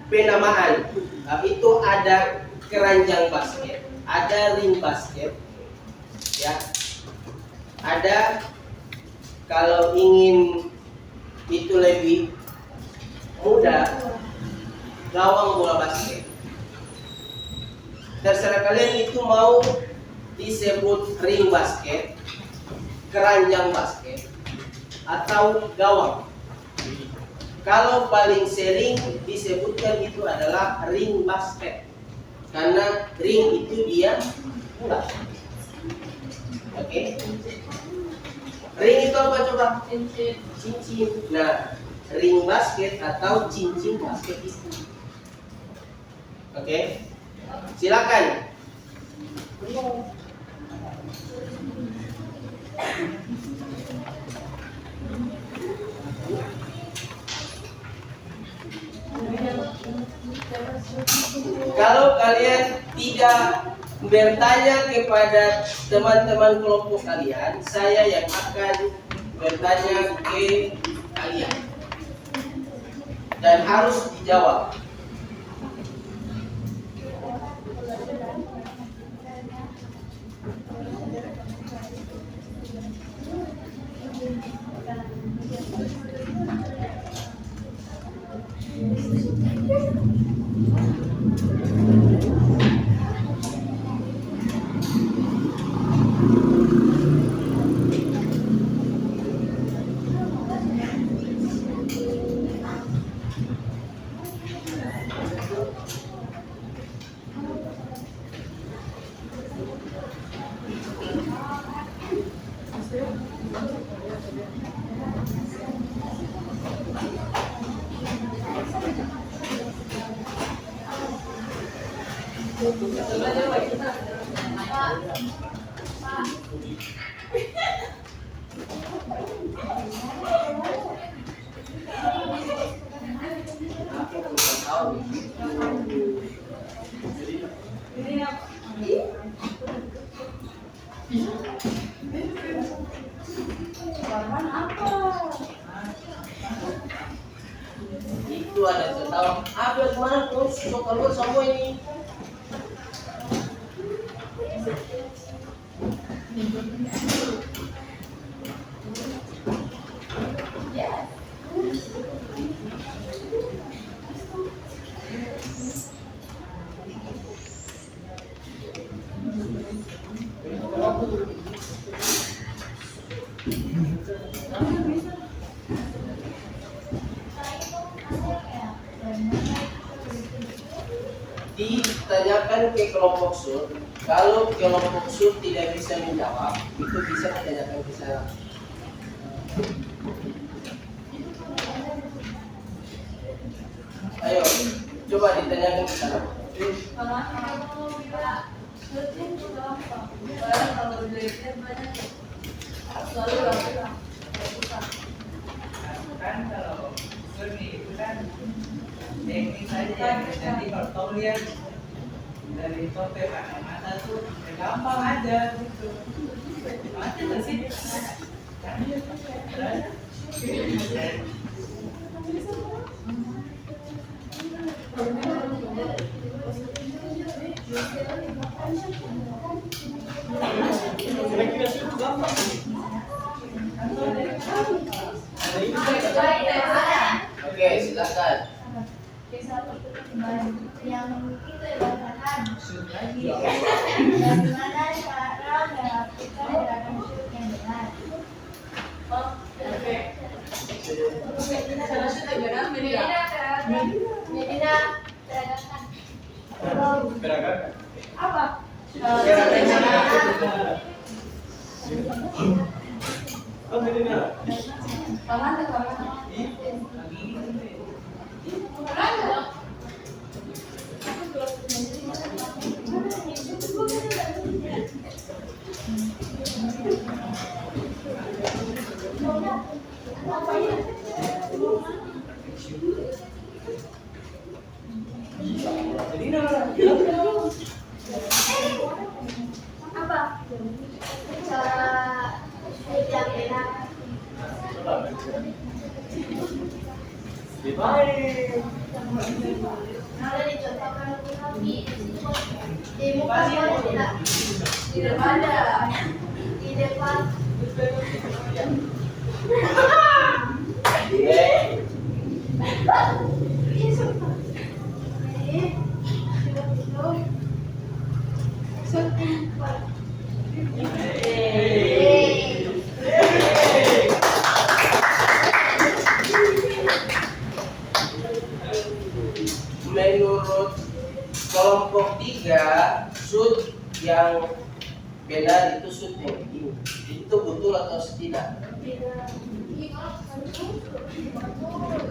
penamaan. Itu ada keranjang basket, ada ring basket, ya. Ada, kalau ingin itu lebih mudah, gawang bola basket. Terserah kalian itu mau disebut ring basket, keranjang basket, atau gawang. Kalau paling sering disebutkan itu adalah ring basket, karena ring itu dia bola. Oke. Ring itu apa coba? Cincin. Nah, ring basket atau cincin basket itu. Oke. Silakan. Kalau kalian tidak bertanya kepada teman-teman kelompok kalian, saya yang akan bertanya ke kalian dan harus dijawab. Aku belum tahu. Warman apa? Itu ada tertawa. Apa kemana kau suka keluar semua ini? Ditanyakan ke kelompok sur, kalau kelompok sur tidak bisa menjawab, itu bisa ditanyakan ke sana. Ayo, coba ditanyakan ke sana. Kalau kamu bilang syuting itu gampang. Padahal kalau belajar banyak selalu gampang. Kan kalau seni itu kan teknik saja. Jadi kalau kau lihat dari foto mata tuh ya gampang aja gitu. Mati nggak sih? Oke, silakan. Yang itu adalah bagaimana cara melakukan gerakan shoot yang benar. Cara syuting benar beda. Beragakan. Apa? Paman atau paman? Apa? Cara shoot yang benar. Ada dicontohkan lagi di muka boleh tidak? Di depan ada. Di depan. Menurut kelompok 3, shoot yang benar itu shoot yang begini. Itu betul atau tidak?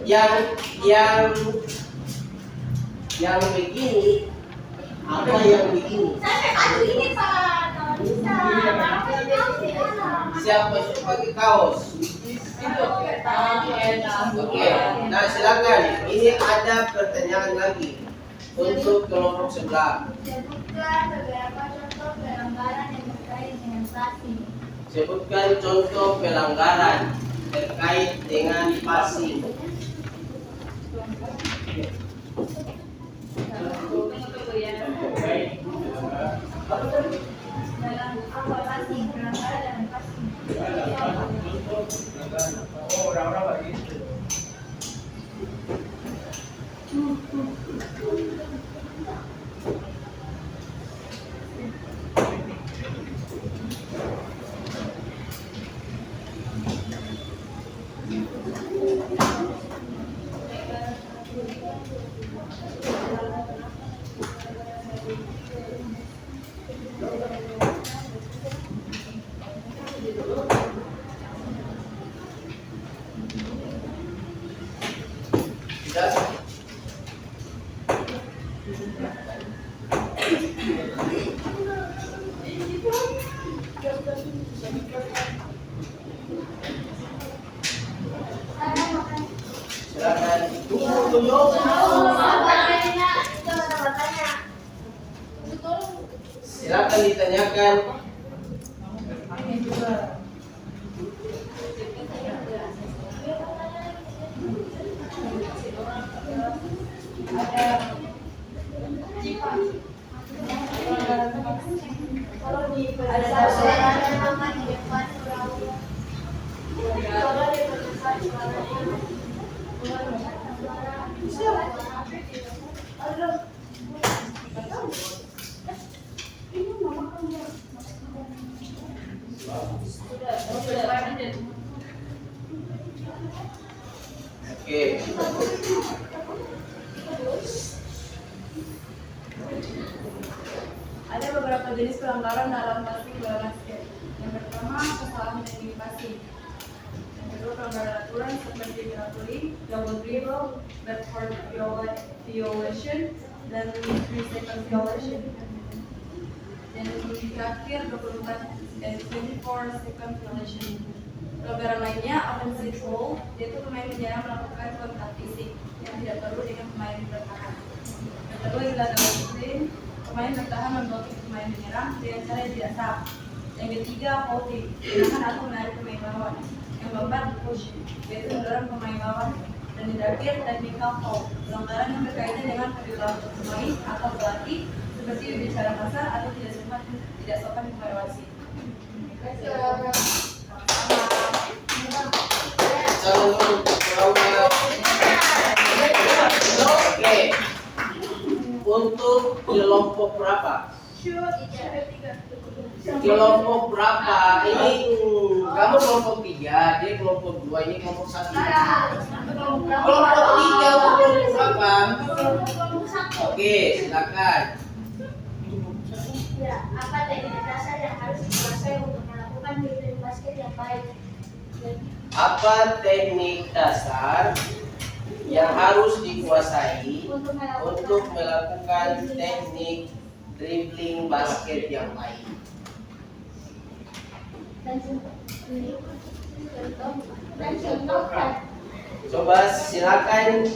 Yang begini, apa yang begini? Siapa yang pakai kaos? Oke, nah silakan. Ini ada pertanyaan lagi untuk kelompok sebelah. Sebutkan beberapa contoh pelanggaran yang terkait dengan passing. Sebutkan contoh pelanggaran terkait dengan passing. Dalam apa passing? Pelanggaran dalam passing. tunjuk. Silakan ditanyakan. Ini juga. Oke. Ada beberapa jenis pelanggaran dalam passing bola basket. Yang pertama, kesalahan teknik passing. Yang kedua, pelanggaran aturan seperti tackling, double dribble, backward violation, dan 3 second violation. Dan yang terakhir, 24 second violation. Pelanggaran lainnya, offensive foul, yaitu pemain menyerang melakukan kontak fisik yang tidak perlu dengan pemain bertahan. Yang kedua adalah double screen, pemain bertahan memblokir pemain menyerang dengan cara yang tidak sah. Yang ketiga, holding, menahan atau menarik pemain lawan. Yang keempat, push, yaitu mendorong pemain lawan. Dan yang terakhir, technical foul, pelanggaran yang berkaitan dengan perilaku pemain atau pelatih seperti berbicara kasar atau tidak sopan kepada wasit. Oke. Untuk kelompok berapa? Kelompok berapa? Ini kamu kelompok 3, dia kelompok 2, ini kelompok 1. Kelompok 3 kelompok berapa? Oke, silakan. Ya, apa teknik dasar yang harus dikuasai untuk melakukan dribbling basket yang baik? Apa teknik dasar yang harus dikuasai untuk melakukan teknik dribbling basket yang baik? Coba silakan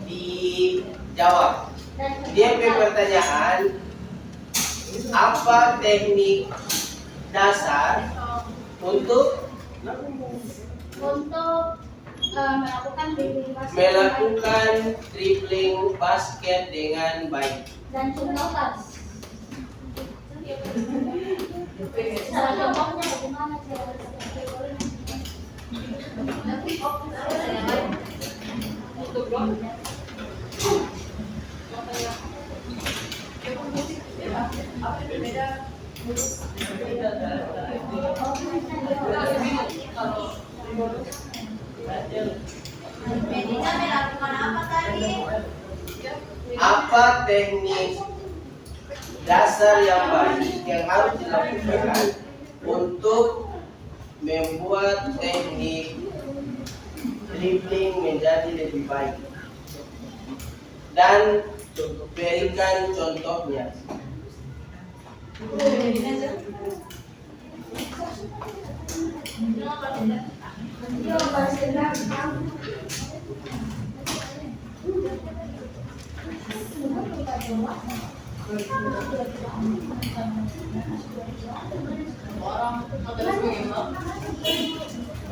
dijawab. Dia punya pertanyaan, apa teknik dasar untuk melakukan dribbling basket melakukan dribbling basket dengan baik? dan contohkan. Salah contohnya bagaimana cara Apa yang berbeda? Medina melakukan apa tadi? Apa teknik dasar yang baik yang harus dilakukan untuk membuat teknik dribbling menjadi lebih baik? Dan berikan contohnya.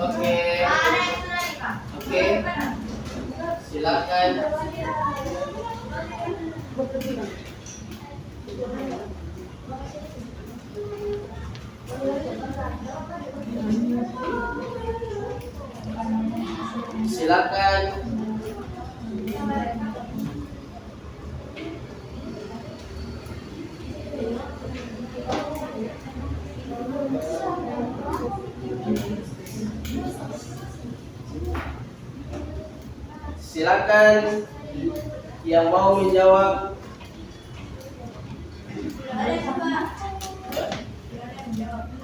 Oke, silakan. Silakan. Silakan yang mau menjawab.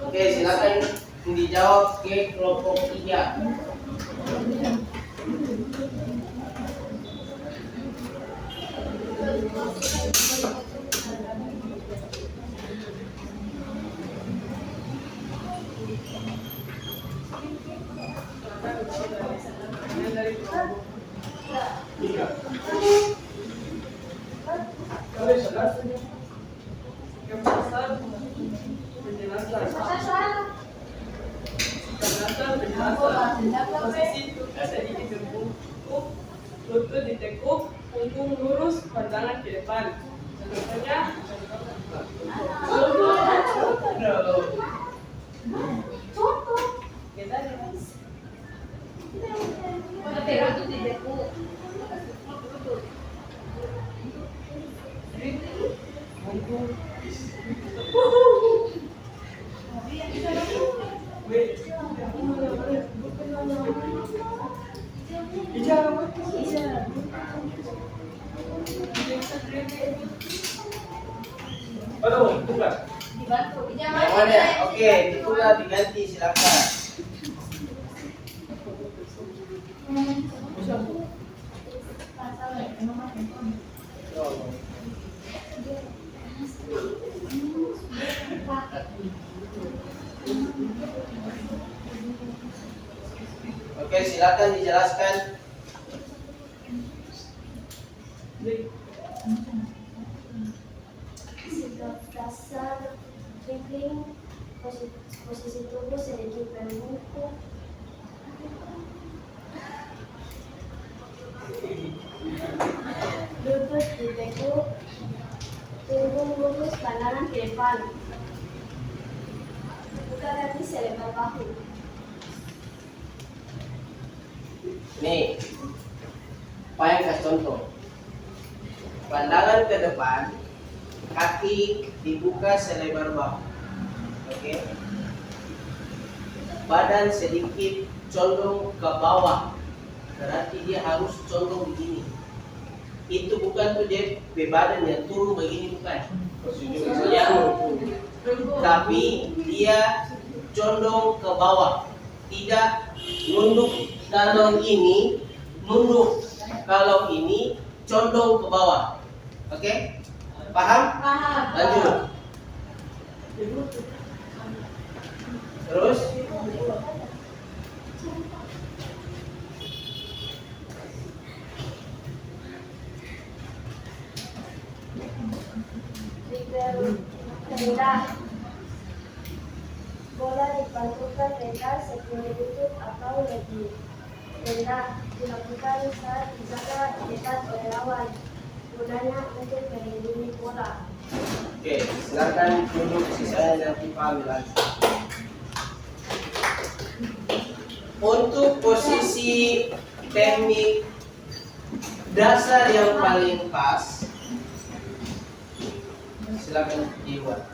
Oke, silakan dijawab ke kelompok 3. Yang besar penjelasan. Penjelasan posisi sedikit tertekuk, lutut ditekuk, punggung lurus, pandangan ke depan. Contohnya, kita lutut ditekuk. Yang mana? Oke, ditunda diganti silakan. Oke, silakan dijelaskan. Sikap dasar tripling, posisi tubuh sedikit berbungkuk, lutut ditekuk, punggung lurus, pandangan ke depan. Buka kaki selebar bahu. Nih, Pak kasih contoh. Pandangan ke depan, kaki dibuka selebar bahu. Oke. Badan sedikit condong ke bawah. Berarti dia harus condong begini. Itu bukan tuh dia badan yang turun begini, bukan. Ya. Tapi dia condong ke bawah. Tidak nunduk. Kalau ini nunduk. Kalau ini condong ke bawah. Oke? Paham? Paham. Lanjut. Terus Trigger rendah. Bola dipantulkan rendah setinggi lutut atau lebih rendah. Dilakukan saat dijaga dekat oleh lawan. Gunanya untuk melindungi bola. oke, silakan duduk sisanya nanti Pak bilang. Untuk posisi teknik dasar yang paling pas, silakan dibuat.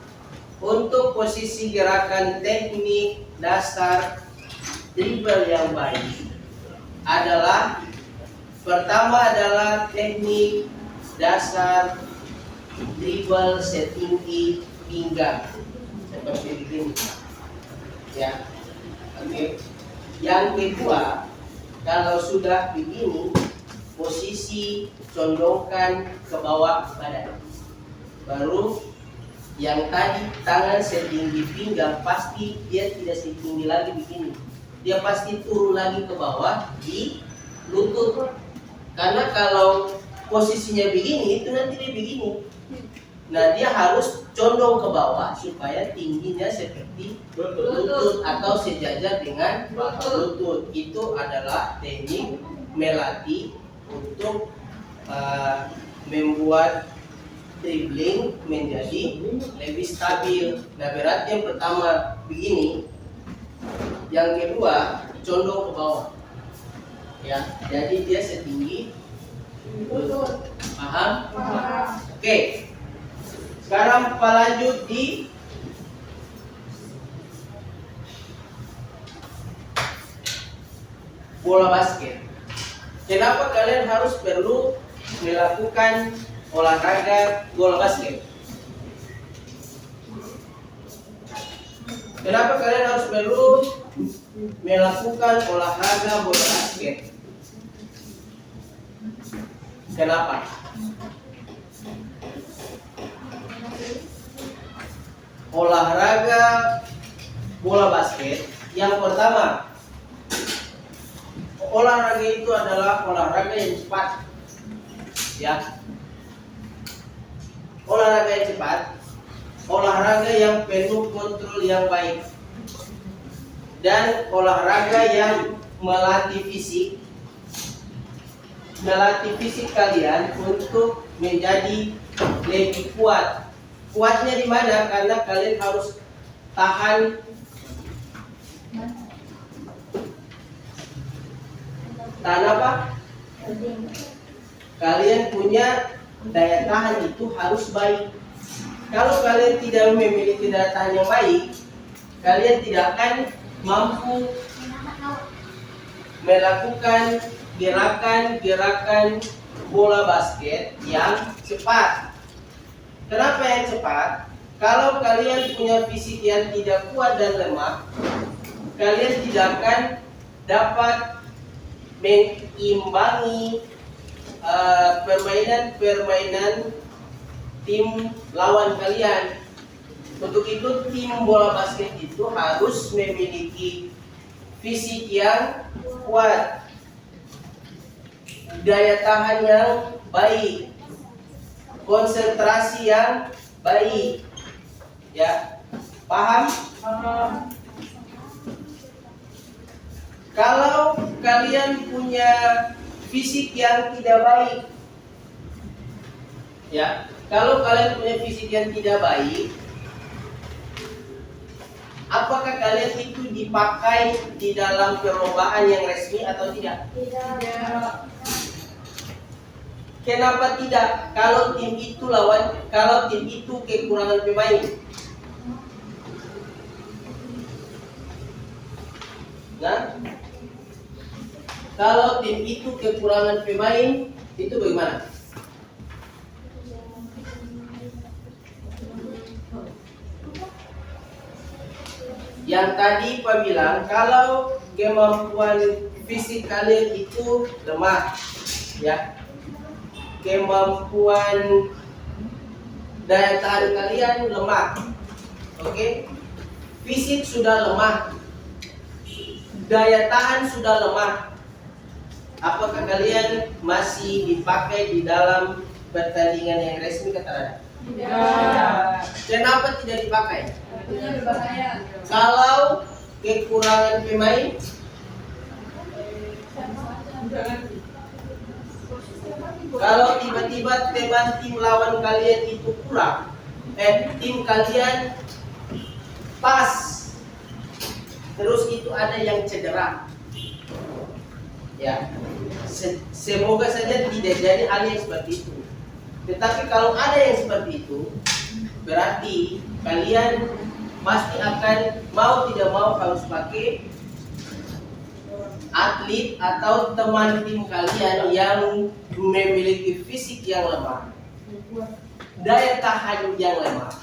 Untuk posisi gerakan teknik dasar dribble yang baik adalah pertama adalah teknik dasar dribble setinggi pinggang seperti begini, ya. Oke. Yang kedua, kalau sudah begini, posisi condongkan ke bawah badan. Baru yang tadi tangan setinggi pinggang, pasti dia tidak setinggi lagi begini. Dia pasti turun lagi ke bawah di lutut. Karena kalau posisinya begini, itu nanti dia begini. Nah, dia harus condong ke bawah supaya tingginya seperti lutut atau sejajar dengan lutut. Itu adalah teknik melatih untuk membuat dribbling menjadi lebih stabil. Nah, berarti yang pertama begini, yang kedua condong ke bawah, ya. Jadi dia setinggi lutut. Paham? Oke. Sekarang Pak lanjut di bola basket. Kenapa kalian harus perlu melakukan olahraga bola basket? Kenapa kalian harus perlu melakukan olahraga bola basket? Kenapa? Olahraga bola basket yang pertama, olahraga itu adalah olahraga yang cepat, ya. olahraga yang cepat, olahraga yang penuh kontrol yang baik, dan olahraga yang melatih fisik kalian untuk menjadi lebih kuat. Kuatnya di mana? Karena kalian harus tahan apa? Kalian punya daya tahan itu harus baik. Kalau kalian tidak memiliki daya tahan yang baik, kalian tidak akan mampu melakukan gerakan-gerakan bola basket yang cepat. Kenapa yang cepat? Kalau kalian punya fisik yang tidak kuat dan lemah, kalian tidak akan dapat mengimbangi permainan tim lawan kalian. Untuk itu tim bola basket itu harus memiliki fisik yang kuat, daya tahan yang baik, konsentrasi yang baik. Ya, paham? Kalau kalian punya fisik yang tidak baik, ya, kalau kalian punya fisik yang tidak baik, apakah kalian itu dipakai di dalam perlombaan yang resmi atau tidak? Tidak. Kenapa tidak? Kalau tim itu kekurangan pemain. Nah, kalau tim itu kekurangan pemain, itu bagaimana? Yang tadi Pak bilang, kalau kemampuan fisik kalian itu lemah, ya, kemampuan daya tahan kalian lemah, oke? Fisik sudah lemah, daya tahan sudah lemah. Apakah kalian masih dipakai di dalam pertandingan yang resmi kata Anda? Tidak. Kenapa tidak dipakai? Artinya berbahaya. Kalau kekurangan pemain, kalau tiba-tiba teman tim lawan kalian itu kurang, tim kalian pas, terus itu ada yang cedera, ya, semoga saja tidak jadi hal yang seperti itu. Tetapi kalau ada yang seperti itu, berarti kalian pasti akan mau tidak mau harus pakai atlet atau teman tim kalian yang memiliki fisik yang lemah, daya tahan yang lemah.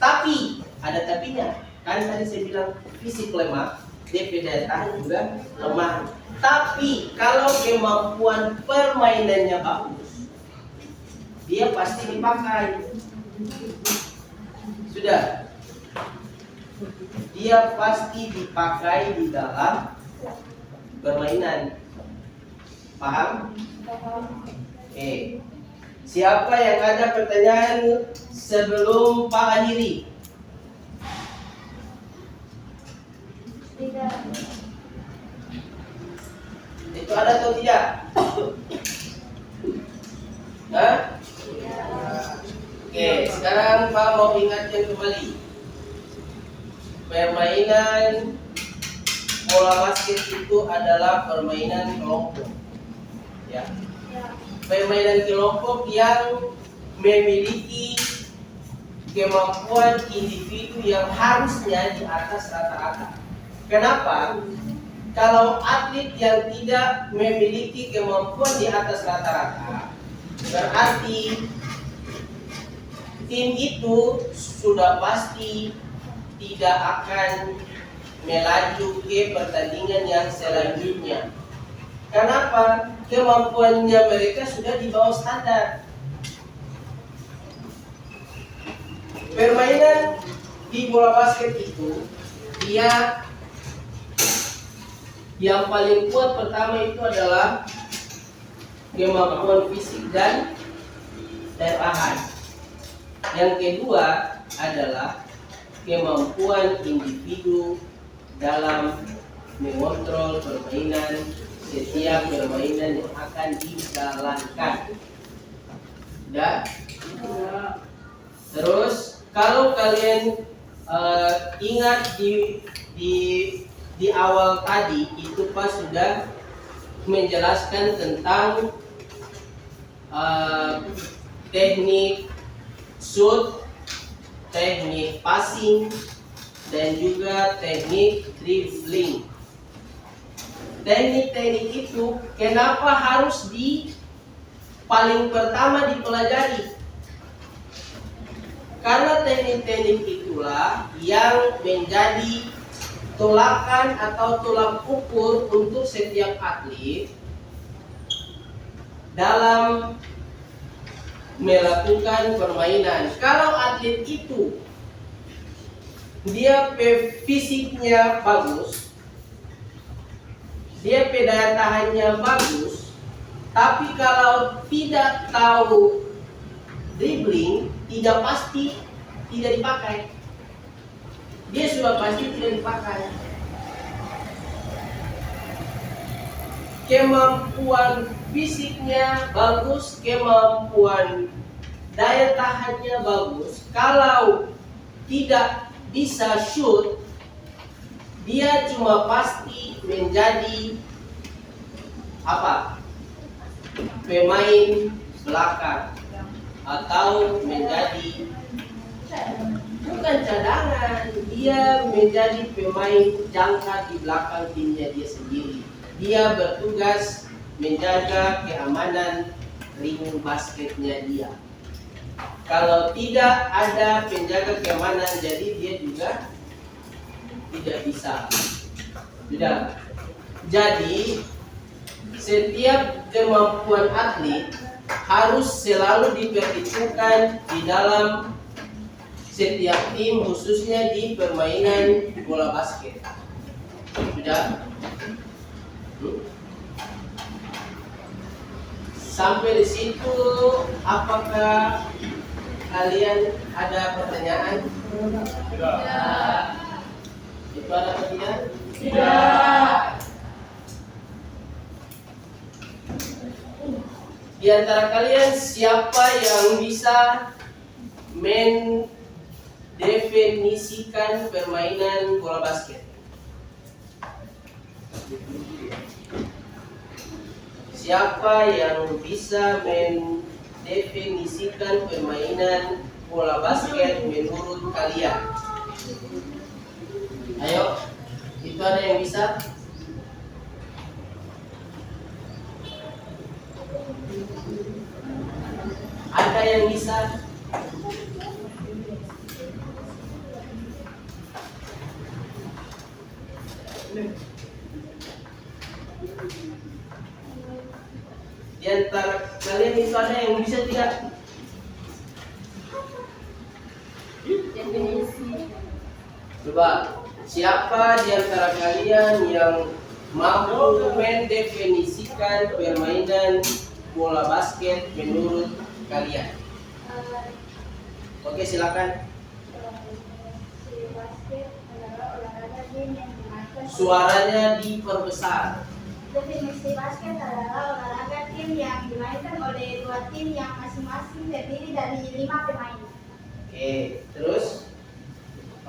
Tapi ada tapinya, kan tadi saya bilang fisik lemah, DP daya tahan juga lemah. Tapi kalau kemampuan permainannya bagus, dia pasti dipakai. Sudah, dia pasti dipakai di dalam permainan. Paham? Oke. Siapa yang ada pertanyaan sebelum Pak akhiri? Tidak. Itu ada atau tidak? Hah? Oke, sekarang Pak mau ingatkan kembali. Permainan bola basket itu adalah permainan kelompok. Ya. Permainan kelompok yang memiliki kemampuan individu yang harusnya di atas rata-rata. Kenapa? Kalau atlet yang tidak memiliki kemampuan di atas rata-rata, berarti tim itu sudah pasti tidak akan melaju ke pertandingan yang selanjutnya. Kenapa? Kemampuannya mereka sudah di bawah standar. Permainan di bola basket itu, dia yang paling kuat pertama itu adalah kemampuan fisik dan daya tahan. Yang kedua adalah kemampuan individu dalam mengontrol permainan setiap permainan yang akan dijalankan. Dan terus kalau kalian ingat di awal tadi itu pas sudah menjelaskan tentang teknik shoot, teknik passing, dan juga teknik dribbling. Teknik-teknik itu kenapa harus paling pertama dipelajari? Karena teknik-teknik itulah yang menjadi tolakan atau tolak ukur untuk setiap atlet dalam melakukan permainan. Kalau atlet itu dia fisiknya bagus, dia daya tahannya bagus, tapi kalau tidak tahu dribbling, tidak pasti tidak dipakai. Dia sudah pasti tidak dipakai. Kemampuan fisiknya bagus, kemampuan daya tahannya bagus. Kalau tidak bisa shoot, dia cuma pasti menjadi apa? Pemain belakang atau menjadi bukan cadangan, dia menjadi pemain jangka di belakang timnya dia sendiri. Dia bertugas menjaga keamanan ring basketnya dia. Kalau tidak ada penjaga keamanan, jadi dia juga tidak bisa. Sudah. Jadi setiap kemampuan atlet harus selalu diperhitungkan di dalam setiap tim, khususnya di permainan bola basket. Sudah? Sampai di situ, apakah kalian ada pertanyaan? Tidak. Itu ada pertanyaan? Tidak. Di antara kalian siapa yang bisa mendefinisikan permainan bola basket? Siapa yang bisa mendefinisikan permainan bola basket menurut kalian? Ayo, itu ada yang bisa? Ada yang bisa? Di antara kalian itu ada yang bisa tidak? Definisi. Coba, siapa di antara kalian yang mampu mendefinisikan permainan bola basket menurut kalian? Oke, silakan. Basket adalah olahraga tim yang dimainkan. Suaranya diperbesar. Definisi basket adalah olahraga tim yang dimainkan oleh dua tim yang masing-masing terdiri dari 5 pemain. Oke, terus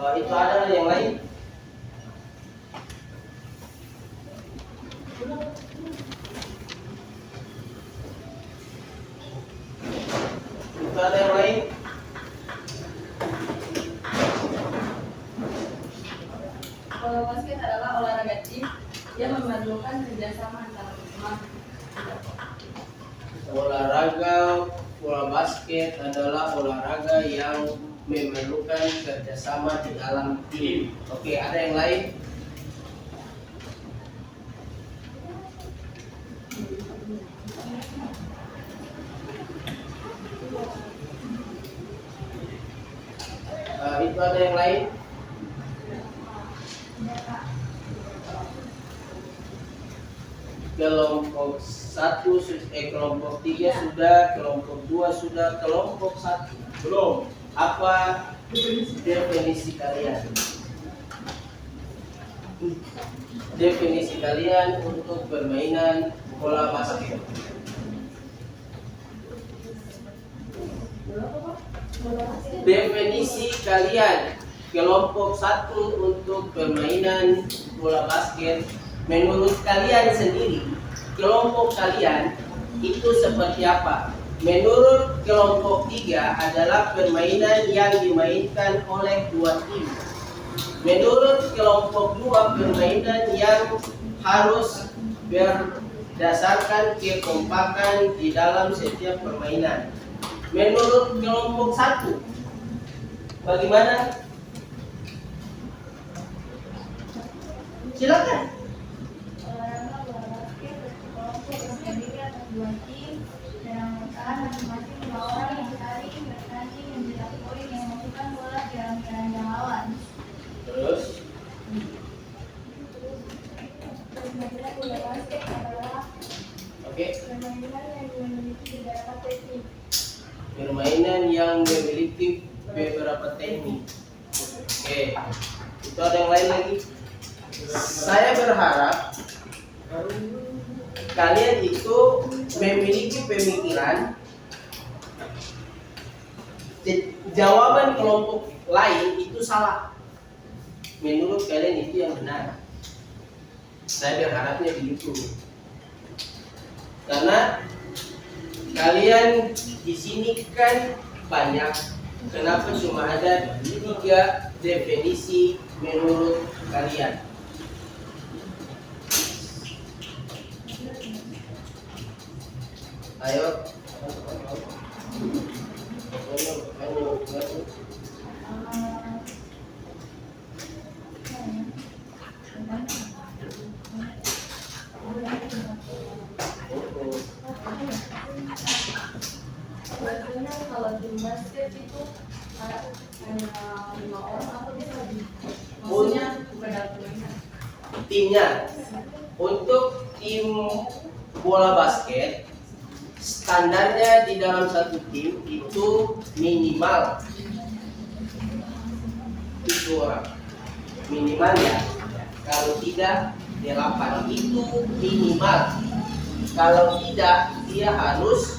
itu ada yang lain? Itu ada yang lain? Bola basket adalah olahraga tim yang memerlukan kerjasama antara pemain. Olahraga bola basket adalah olahraga yang memerlukan kerjasama di dalam tim. Oke, ada yang lain? Itu ada yang lain? Kelompok 1, kelompok 3 sudah, kelompok 2 sudah, kelompok 1 belum. Apa definisi kalian? Definisi kalian untuk permainan bola basket. Definisi kalian kelompok 1 untuk permainan bola basket, menurut kalian sendiri kelompok kalian itu seperti apa? Menurut kelompok 3 adalah permainan yang dimainkan oleh 2 tim. Menurut kelompok 2 permainan yang harus berdasarkan kekompakan di dalam setiap permainan. Menurut kelompok 1 bagaimana? Silakan. Olahraga bola basket berkelompok terdiri atas 2 tim dan yang bertahan masing-masing 2 orang yang saling bertanding mencetak poin yang memasukkan bola ke dalam keranjang lawan. Terus Permainan bola basket adalah oke. permainan yang memiliki beberapa teknik. Permainan yang memiliki beberapa teknik. Oke. Itu ada yang lain lagi? Saya berharap kalian itu memiliki pemikiran jawaban kelompok lain itu salah. Menurut kalian itu yang benar. Saya berharapnya begitu. Karena kalian di sini kan banyak. Kenapa cuma ada 3 definisi menurut kalian? Ayo. Biasanya kalau tim basket itu hanya 5 orang atau bisa lebih. Maksudnya beda permainan. Timnya untuk tim bola basket standarnya di dalam satu tim itu minimal 7 orang minimal ya, kalau tidak 8 itu minimal, kalau tidak dia harus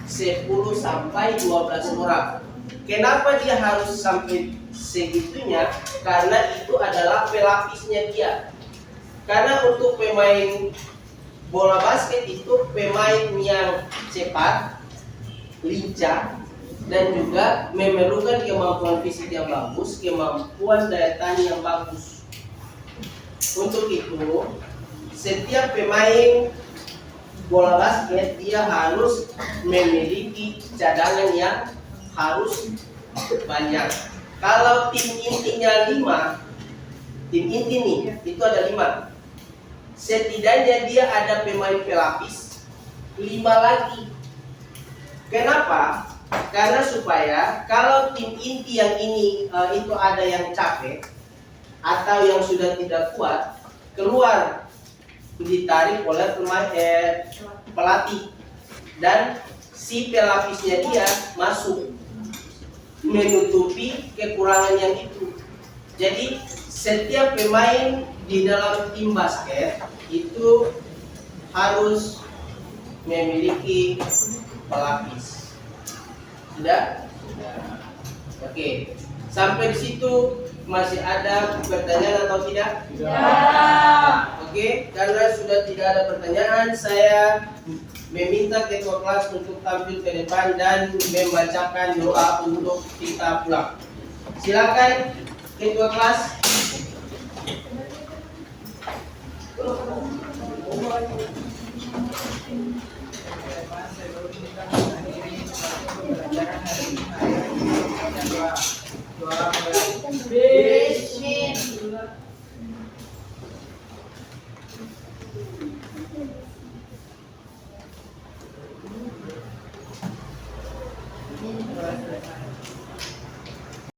10 sampai 12 orang. Kenapa dia harus sampai segitunya? Karena itu adalah pelapisnya dia. Karena untuk pemain bola basket itu pemain yang cepat, lincah, dan juga memerlukan kemampuan fisik yang bagus, kemampuan daya tahan yang bagus. Untuk itu, setiap pemain bola basket dia harus memiliki cadangan yang harus banyak. Kalau tim intinya 5, tim inti nih itu ada 5. Setidaknya dia ada pemain pelapis 5 lagi. Kenapa? Karena supaya kalau tim inti yang ini itu ada yang capek atau yang sudah tidak kuat, keluar ditarik oleh pelatih dan si pelapisnya dia masuk menutupi kekurangan yang itu. Jadi setiap pemain di dalam tim basket itu harus memiliki pelapis. Sudah? Oke. Sampai di situ masih ada pertanyaan atau tidak? Oke, karena sudah tidak ada pertanyaan, saya meminta ketua kelas untuk tampil ke depan dan membacakan doa untuk kita pulang. Silakan ketua kelas.